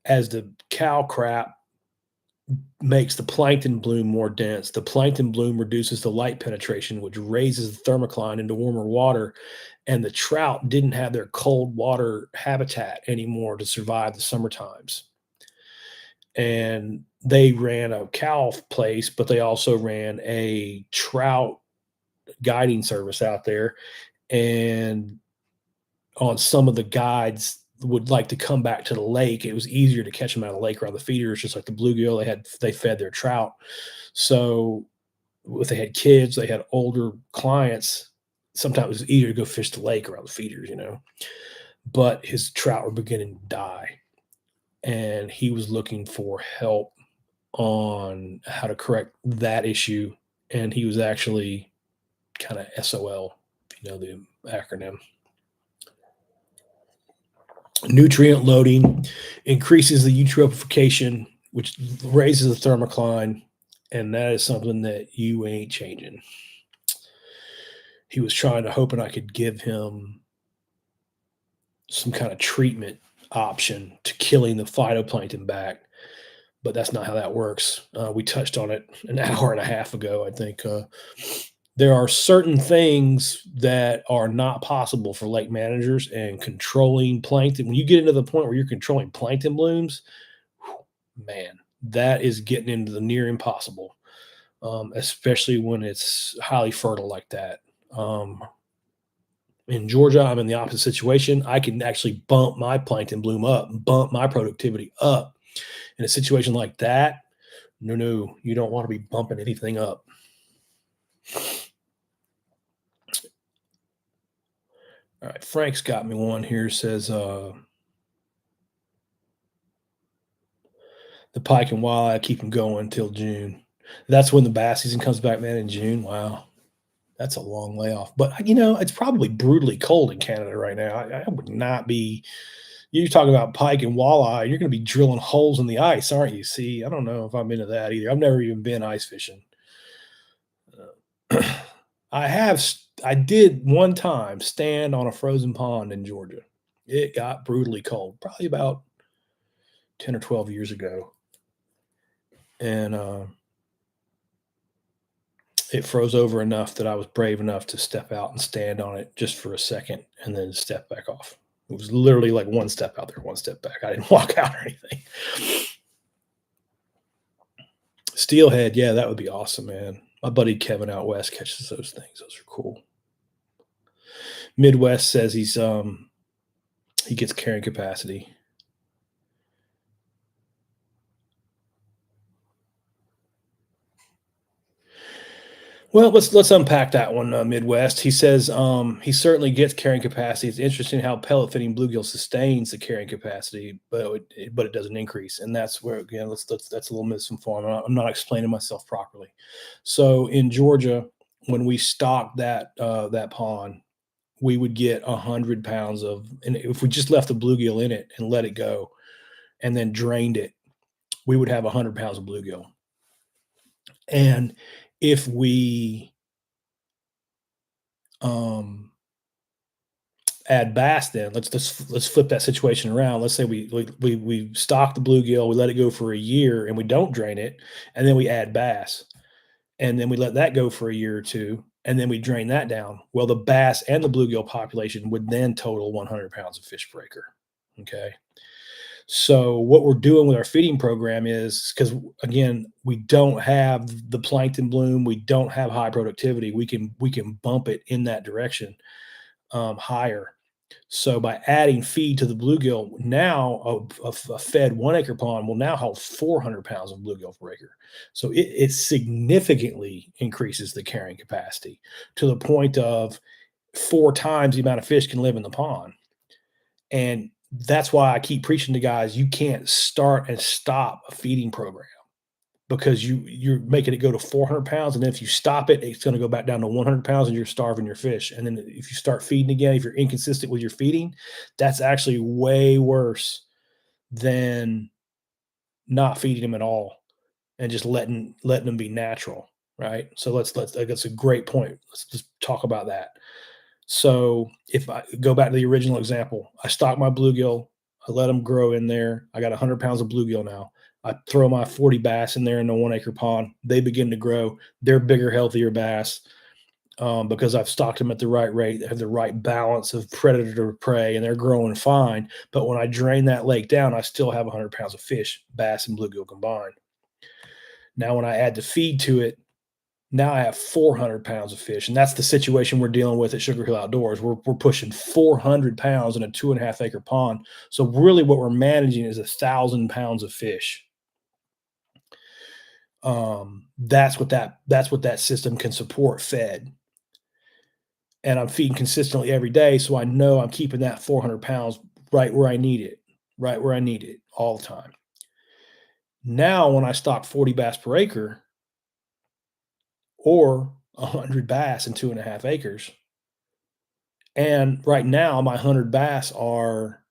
Speaker 1: as the cow crap makes the plankton bloom more dense, the plankton bloom reduces the light penetration, which raises the thermocline into warmer water, and the trout didn't have their cold water habitat anymore to survive the summer times. And they ran a cow place, but they also ran a trout guiding service out there. And on some of the guides would like to come back to the lake. It was easier to catch them out of the lake around the feeders, just like the bluegill. They fed their trout. So if they had kids, they had older clients. Sometimes it was easier to go fish the lake around the feeders, But his trout were beginning to die, and he was looking for help on how to correct that issue. And he was actually kind of SOL, if you know the acronym. Nutrient loading increases the eutrophication, which raises the thermocline, and that is something that you ain't changing. He was hoping I could give him some kind of treatment option to killing the phytoplankton back, but that's not how that works. We touched on it an hour and a half ago, I think. There are certain things that are not possible for lake managers, and controlling plankton. When you get into the point where you're controlling plankton blooms, man, that is getting into the near impossible, especially when it's highly fertile like that. In Georgia, I'm in the opposite situation. I can actually bump my plankton bloom up, bump my productivity up. In a situation like that, no, you don't want to be bumping anything up. All right, Frank's got me one here. Says the pike and walleye keep them going until June. That's when the bass season comes back, man. In June, wow, that's a long layoff. But it's probably brutally cold in Canada right now. I would not be. You're talking about pike and walleye. You're going to be drilling holes in the ice, aren't you? See, I don't know if I'm into that either. I've never even been ice fishing. I did one time stand on a frozen pond in Georgia. It got brutally cold, probably about 10 or 12 years ago. And it froze over enough that I was brave enough to step out and stand on it just for a second and then step back off. It was literally like one step out there, one step back. I didn't walk out or anything. Steelhead, yeah, that would be awesome, man. My buddy Kevin out west catches those things. Those are cool. Midwest says he gets carrying capacity. Well, let's unpack that one, Midwest. He says he certainly gets carrying capacity. It's interesting how pellet fitting bluegill sustains the carrying capacity, but it doesn't increase, and that's where again that's a little misinformed. I'm not explaining myself properly. So in Georgia, when we stocked that pond, we would get 100 pounds of, and if we just left the bluegill in it and let it go, and then drained it, we would have 100 pounds of bluegill. And if we um, add bass, then let's flip that situation around. Let's say we stock the bluegill, we let it go for a year, and we don't drain it, and then we add bass, and then we let that go for a year or two, and then we drain that down. Well, the bass and the bluegill population would then total 100 pounds of fish per acre. Okay. So what we're doing with our feeding program is because again, we don't have the plankton bloom, we don't have high productivity. We can bump it in that direction higher. So by adding feed to the bluegill, now a fed 1 acre pond will now hold 400 pounds of bluegill per acre. So it significantly increases the carrying capacity to the point of 4 times the amount of fish can live in the pond. And that's why I keep preaching to guys, you can't start and stop a feeding program because you're making it go to 400 pounds. And then if you stop it, it's going to go back down to 100 pounds and you're starving your fish. And then if you start feeding again, if you're inconsistent with your feeding, that's actually way worse than not feeding them at all and just letting them be natural. Right. So that's a great point. Let's just talk about that. So if I go back to the original example, I stock my bluegill, I let them grow in there. I got 100 pounds of bluegill now. I throw my 40 bass in there in the 1 acre pond. They begin to grow. They're bigger, healthier bass because I've stocked them at the right rate. They have the right balance of predator to prey, and they're growing fine. But when I drain that lake down, I still have 100 pounds of fish, bass, and bluegill combined. Now, when I add the feed to it, now I have 400 pounds of fish, and that's the situation we're dealing with at Sugar Hill Outdoors. We're pushing 400 pounds in a 2.5 acre pond. So really, what we're managing is 1,000 pounds of fish. That's what that system can support fed, and I'm feeding consistently every day, so I know I'm keeping that 400 pounds right where I need it all the time. Now, when I stock 40 bass per acre or 100 bass in 2.5 acres. And right now, my 100 bass are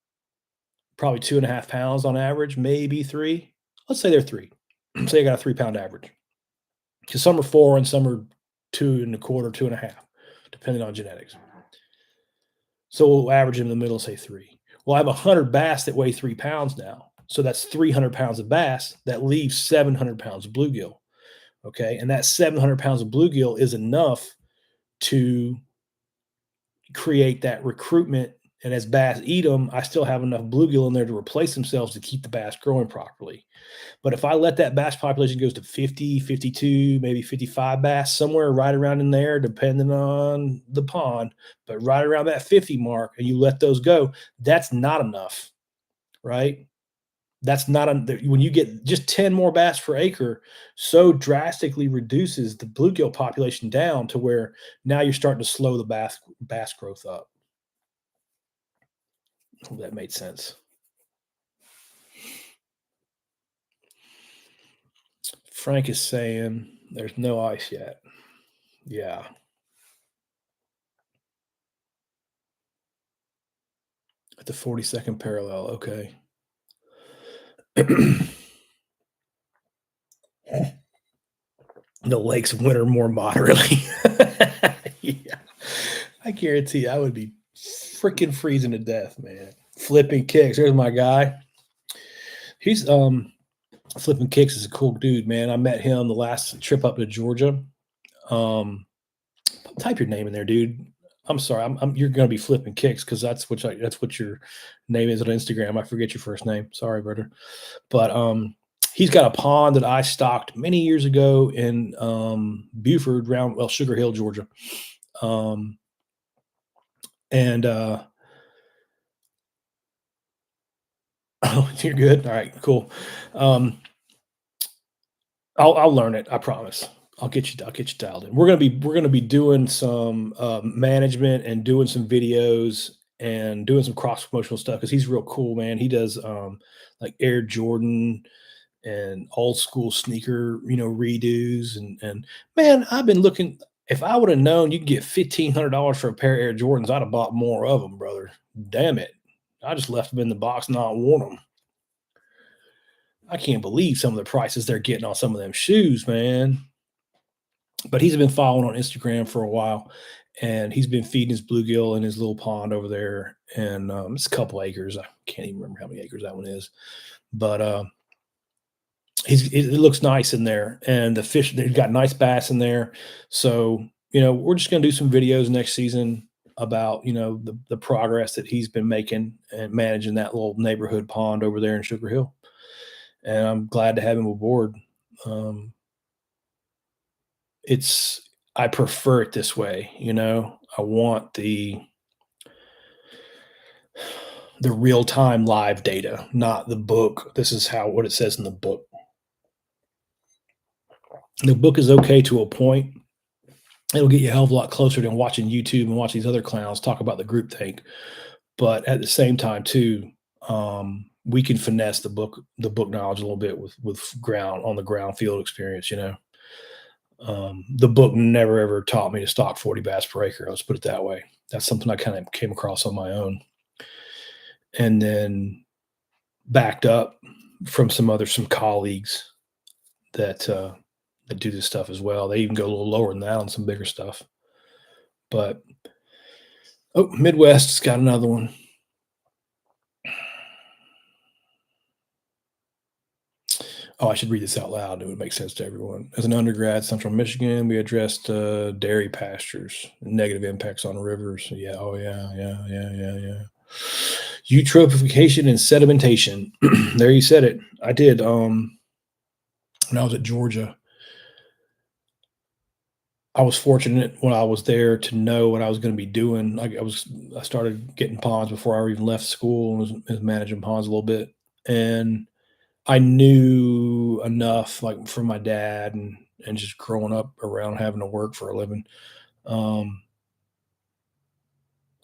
Speaker 1: probably 2.5 pounds on average, maybe three. Let's say they're three. Say I got a 3 pound average. Because some are four and some are 2.25, 2.5, depending on genetics. So we'll average in the middle, say three. Well, I have 100 bass that weigh 3 pounds now. So that's 300 pounds of bass. That leaves 700 pounds of bluegill. Okay. And that 700 pounds of bluegill is enough to create that recruitment. And as bass eat them, I still have enough bluegill in there to replace themselves to keep the bass growing properly. But if I let that bass population goes to 50, 52, maybe 55 bass, somewhere right around in there, depending on the pond, but right around that 50 mark, and you let those go, that's not enough, right? That's not when you get just 10 more bass per acre, so drastically reduces the bluegill population down to where now you're starting to slow the bass growth up. Oh, that made sense. Frank is saying there's no ice yet. Yeah. At the 42nd parallel. Okay. The lakes winter more moderately. Yeah. I guarantee you, I would be freaking freezing to death, man. Flipping kicks. There's my guy. He's flipping kicks is a cool dude, man. I met him the last trip up to Georgia. Um, type your name in there, dude. I'm sorry. you're gonna be flipping kicks because that's what your name is on Instagram. I forget your first name. Sorry, brother. But he's got a pond that I stocked many years ago in Buford, around Sugar Hill, Georgia. Um, and oh, you're good. All right, cool. Um, I'll learn it. I promise. I'll get you dialed in. We're gonna be doing some management and doing some videos and doing some cross promotional stuff because he's real cool, man. He does like Air Jordan and old school sneaker, redos and man, I've been looking. If I would have known you could get $1,500 for a pair of Air Jordans, I'd have bought more of them, brother. Damn it! I just left them in the box, not worn them. I can't believe some of the prices they're getting on some of them shoes, man. But he's been following on Instagram for a while, and he's been feeding his bluegill in his little pond over there, and it's a couple acres. I can't even remember how many acres that one is, but it looks nice in there, and the fish they've got nice bass in there. So we're just gonna do some videos next season about the progress that he's been making and managing that little neighborhood pond over there in Sugar Hill. And I'm glad to have him aboard. Um, it's I prefer it this way. I want the real time live data, not the book. This is what it says in the book. The book is okay to a point. It'll get you a hell of a lot closer than watching YouTube and watch these other clowns talk about the group think. But at the same time, too, we can finesse the book knowledge a little bit with ground field experience. The book never ever taught me to stock 40 bass per acre. Let's put it that way. That's something I kind of came across on my own, and then backed up from some colleagues that do this stuff as well. They even go a little lower than that on some bigger stuff. But Midwest's got another one. Oh, I should read this out loud. It would make sense to everyone. As an undergrad, Central Michigan, we addressed dairy pastures, negative impacts on rivers. Yeah, oh yeah, yeah, yeah, yeah, yeah. Eutrophication and sedimentation. There you said it. I did. When I was at Georgia, I was fortunate when I was there to know what I was going to be doing. I started getting ponds before I even left school and was managing ponds a little bit, and I knew enough, like from my dad and just growing up around having to work for a living. Um,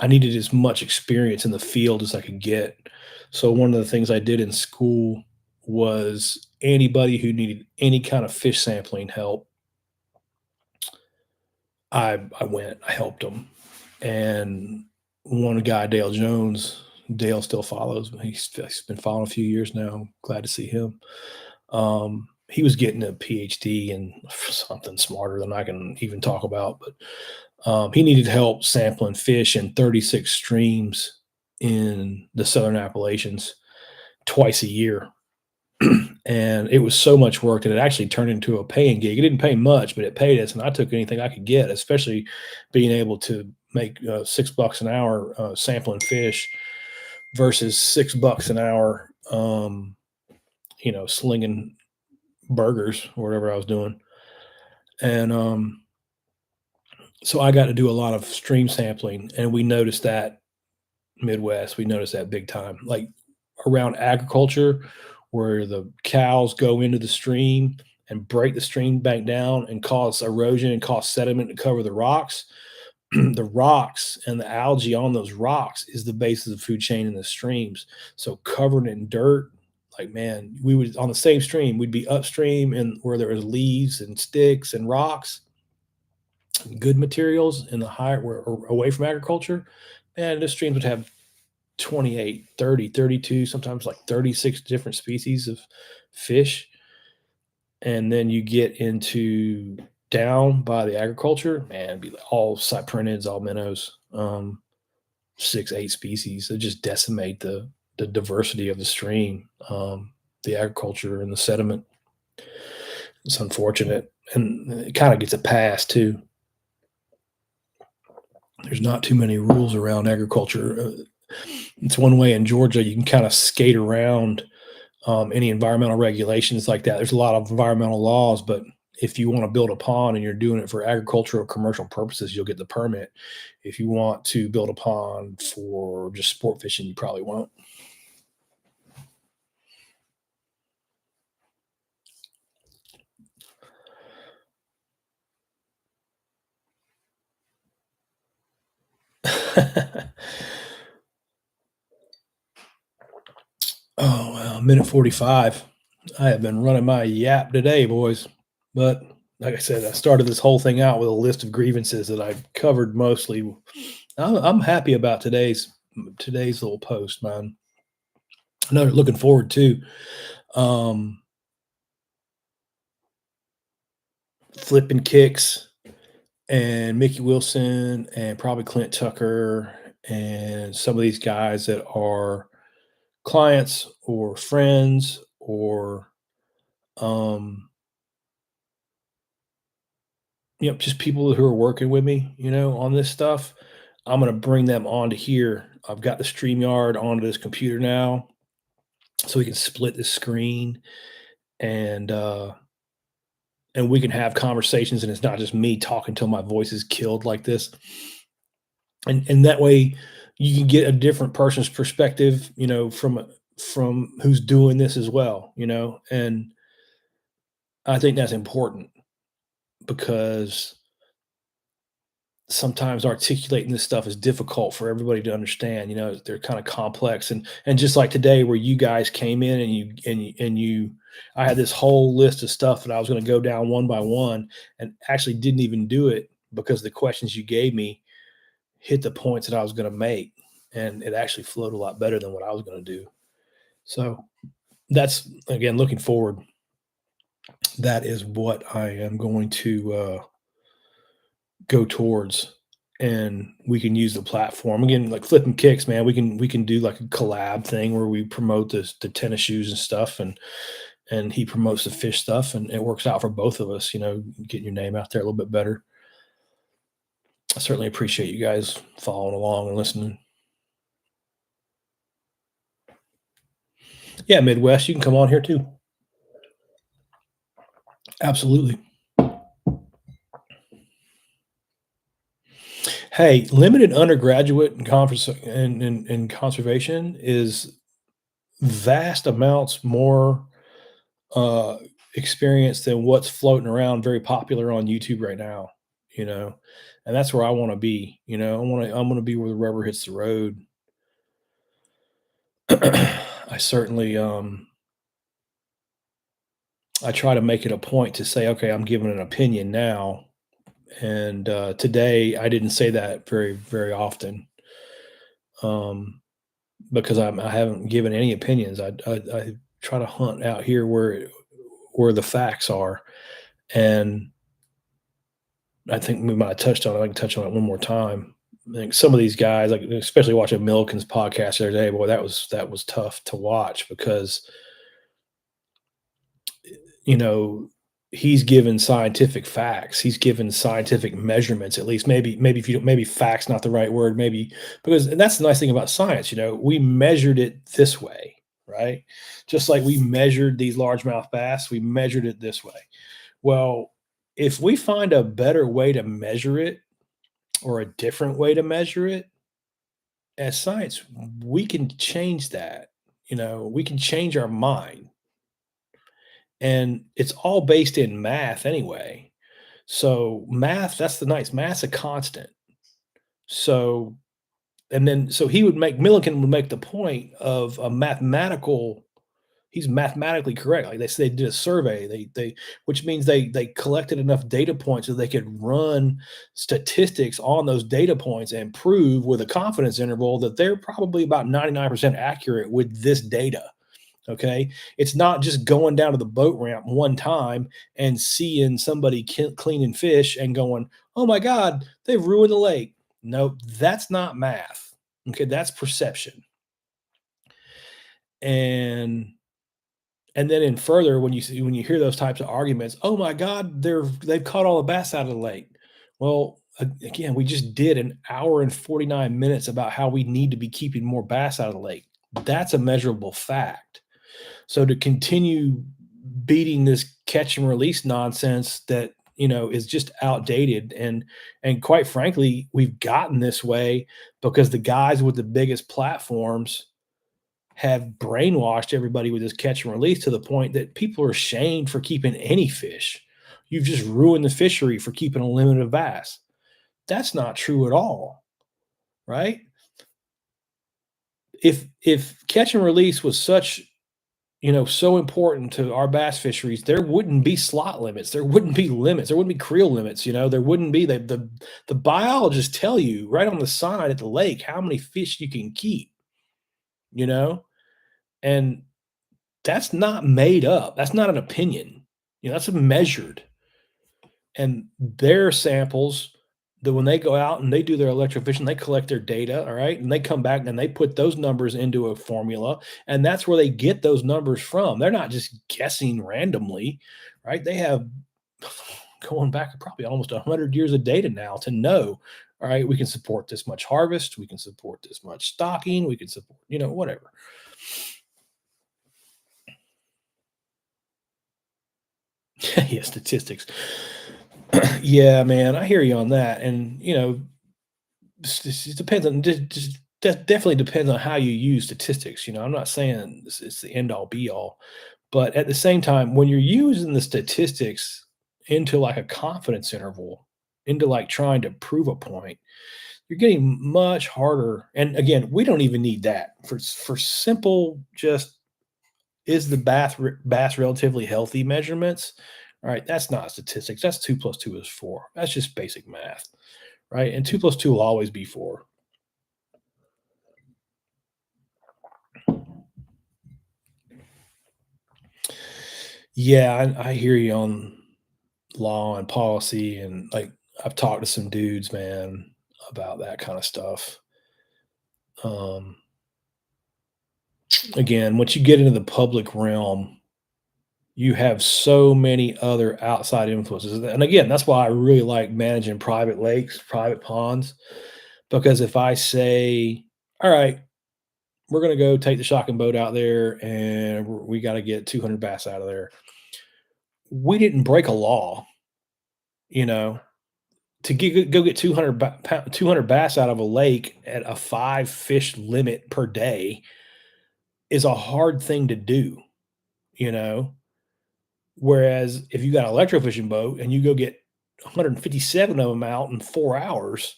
Speaker 1: I needed as much experience in the field as I could get. So one of the things I did in school was anybody who needed any kind of fish sampling help, I went, I helped them. And one guy, Dale Jones, Dale still follows me. He's been following a few years now. I'm glad to see him. He was getting a PhD in something smarter than I can even talk about, but he needed help sampling fish in 36 streams in the Southern Appalachians twice a year. And it was so much work that it actually turned into a paying gig. It didn't pay much, but it paid us, and I took anything I could get, especially being able to make $6 an hour sampling fish versus $6 an hour, slinging burgers or whatever I was doing. And so I got to do a lot of stream sampling, and we noticed that Midwest, we noticed that big time, like around agriculture, where the cows go into the stream and break the stream bank down and cause erosion and cause sediment to cover the rocks. the rocks and the algae on those rocks is the basis of the food chain in the streams. So covered in dirt, like man, we would on the same stream, we'd be upstream and where there was leaves and sticks and rocks, good materials in the higher where away from agriculture, and the streams would have 28, 30, 32, sometimes like 36 different species of fish. And then you get into down by the agriculture, man, it'd be like all cyprinids, all minnows, 6, 8 species that just decimate the diversity of the stream, the agriculture and the sediment. It's unfortunate, and it kind of gets a pass too. There's not too many rules around agriculture. It's one way in Georgia you can kind of skate around any environmental regulations like that. There's a lot of environmental laws, but if you want to build a pond and you're doing it for agricultural commercial purposes, you'll get the permit. If you want to build a pond for just sport fishing, you probably won't. Oh, well, minute 45. I have been running my yap today, boys. But like I said, I started this whole thing out with a list of grievances that I've covered mostly. I'm happy about today's little post, man. Another looking forward to um, flipping kicks and Mickey Wilson and probably Clint Tucker and some of these guys that are clients or friends or um, just people who are working with me, on this stuff. I'm gonna bring them onto here. I've got the StreamYard onto this computer now, so we can split the screen and we can have conversations, and it's not just me talking till my voice is killed like this. And that way, you can get a different person's perspective, from who's doing this as well, and I think that's important because sometimes articulating this stuff is difficult for everybody to understand. They're kind of complex, and just like today, where you guys came in and you, I had this whole list of stuff that I was going to go down one by one, and actually didn't even do it because the questions you gave me hit the points that I was going to make, and it actually flowed a lot better than what I was going to do. So that's again looking forward. That is what I am going to go towards, and we can use the platform again, like flipping kicks, man. We can do like a collab thing where we promote the tennis shoes and stuff, and he promotes the fish stuff, and it works out for both of us. Getting your name out there a little bit better. I certainly appreciate you guys following along and listening. Yeah, Midwest, you can come on here too. Absolutely. Hey, limited undergraduate and conference in conservation is vast amounts more uh, experience than what's floating around very popular on YouTube right now, you know, and that's where I want to be. I want to be where the rubber hits the road. I certainly I try to make it a point to say, okay, I'm giving an opinion now, and today I didn't say that very very often. Um, because I haven't given any opinions. I try to hunt out here where the facts are, and I think we might have touched on it. I can touch on it one more time. I think some of these guys, like especially watching Milliken's podcast the other day, boy, that was tough to watch because you know he's given scientific facts. He's given scientific measurements, at least. Maybe if you don't, maybe facts not the right word. Maybe because and that's the nice thing about science. We measured it this way, right? Just like we measured these largemouth bass, we measured it this way. Well, if we find a better way to measure it or a different way to measure it, as science, we can change that. We can change our mind. And it's all based in math anyway. So math, that's the nice math's a constant. So, and then so he would make Millikan would make the point of a mathematical he's mathematically correct. Like they did a survey, they which means they collected enough data points so they could run statistics on those data points and prove with a confidence interval that they're probably about 99% accurate with this data. Okay. It's not just going down to the boat ramp one time and seeing somebody cleaning fish and going, oh my God, they've ruined the lake. No, that's not math. Okay. That's perception. And then in further, when you hear those types of arguments, oh my God, they've caught all the bass out of the lake. Well, again, we just did an hour and 49 minutes about how we need to be keeping more bass out of the lake. That's a measurable fact. So to continue beating this catch and release nonsense that is just outdated, and quite frankly, we've gotten this way because the guys with the biggest platforms have brainwashed everybody with this catch and release to the point that people are shamed for keeping any fish. You've just ruined the fishery for keeping a limit of bass. That's not true at all, right? If catch and release was such so important to our bass fisheries, there wouldn't be slot limits. There wouldn't be limits. There wouldn't be creel limits. There wouldn't be the biologists tell you right on the sign at the lake how many fish you can keep. You know, and that's not made up. That's not an opinion. That's measured. And their samples, that when they go out and they do their electrofishing, they collect their data, all right, and they come back and they put those numbers into a formula, and that's where they get those numbers from. They're not just guessing randomly, right? They have going back probably almost 100 years of data now to know, all right, we can support this much harvest, we can support this much stocking, we can support, whatever. Yeah, statistics. Yeah, man, I hear you on that, and it depends on just that definitely depends on how you use statistics. I'm not saying it's the end all be all, but at the same time, when you're using the statistics into like a confidence interval, into like trying to prove a point, you're getting much harder. And again, we don't even need that for simple just is the bass relatively healthy measurements. All right, that's not statistics. That's 2 plus 2 is 4. That's just basic math, right? And 2 plus 2 will always be 4. Yeah, I hear you on law and policy, and like I've talked to some dudes, man, about that kind of stuff. Um, Again, once you get into the public realm, you have so many other outside influences. And again, that's why I really like managing private lakes, private ponds, because if I say, all right, we're going to go take the shocking boat out there and we got to get 200 bass out of there. We didn't break a law, you know, to go get 200 bass out of a lake at a 5 fish limit per day is a hard thing to do, you know. Whereas if you got an electrofishing boat and you go get 157 of them out in 4 hours,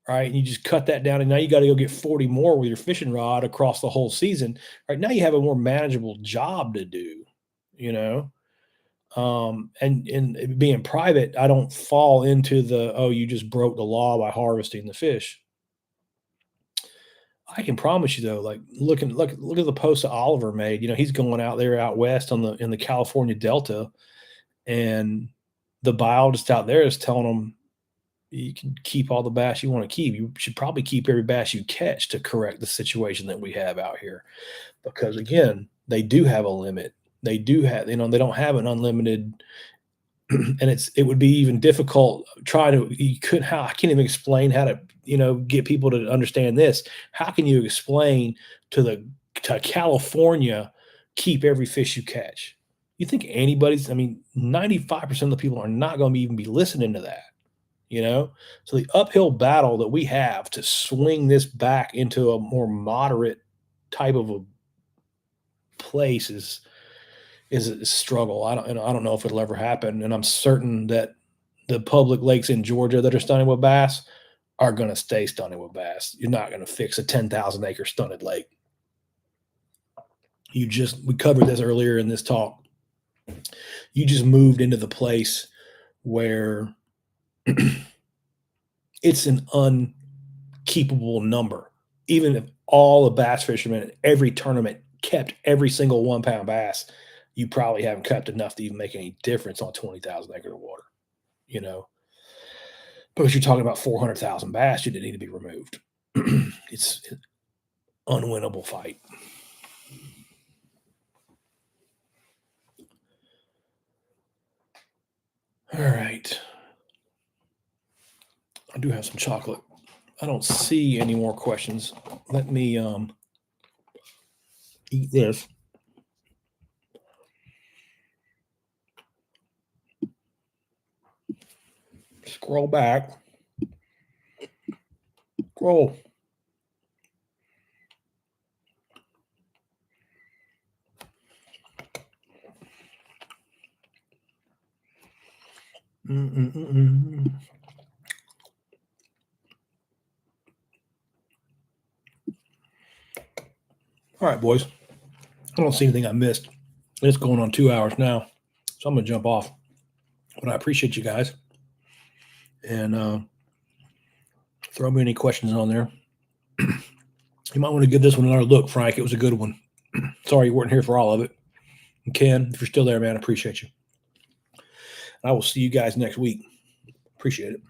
Speaker 1: right? And you just cut that down, and now you got to go get 40 more with your fishing rod across the whole season. Right now, you have a more manageable job to do, you know. And it being private, I don't fall into the you just broke the law by harvesting the fish. I can promise you though, like look at the post that Oliver made. He's going out there out west in the California Delta, and the biologist out there is telling them you can keep all the bass you want to keep. You should probably keep every bass you catch to correct the situation that we have out here. Because again, they do have a limit. They do have, they don't have an unlimited and it would be even difficult trying to you could how I can't even explain how to, get people to understand this. How can you explain to California keep every fish you catch? You think anybody's, I mean, 95% of the people are not going to even be listening to that, you know? So the uphill battle that we have to swing this back into a more moderate type of a place is a struggle. I don't know if it'll ever happen, and I'm certain that the public lakes in Georgia that are stunning with bass are going to stay stunted with bass. You're not going to fix a 10,000 acre stunted lake. We covered this earlier in this talk. You just moved into the place where it's an unkeepable number. Even if all the bass fishermen at every tournament kept every single 1 pound bass, you probably haven't kept enough to even make any difference on 20,000 acres of water, Because you're talking about 400,000 bass that need to be removed. It's an unwinnable fight. All right. I do have some chocolate. I don't see any more questions. Let me eat this. Scroll back. Scroll. Mm-mm-mm-mm. All right, boys. I don't see anything I missed. It's going on 2 hours now, so I'm going to jump off. But I appreciate you guys. And throw me any questions on there. You might want to give this one another look, Frank. It was a good one. Sorry you weren't here for all of it. And Ken, if you're still there, man, I appreciate you. I will see you guys next week. Appreciate it.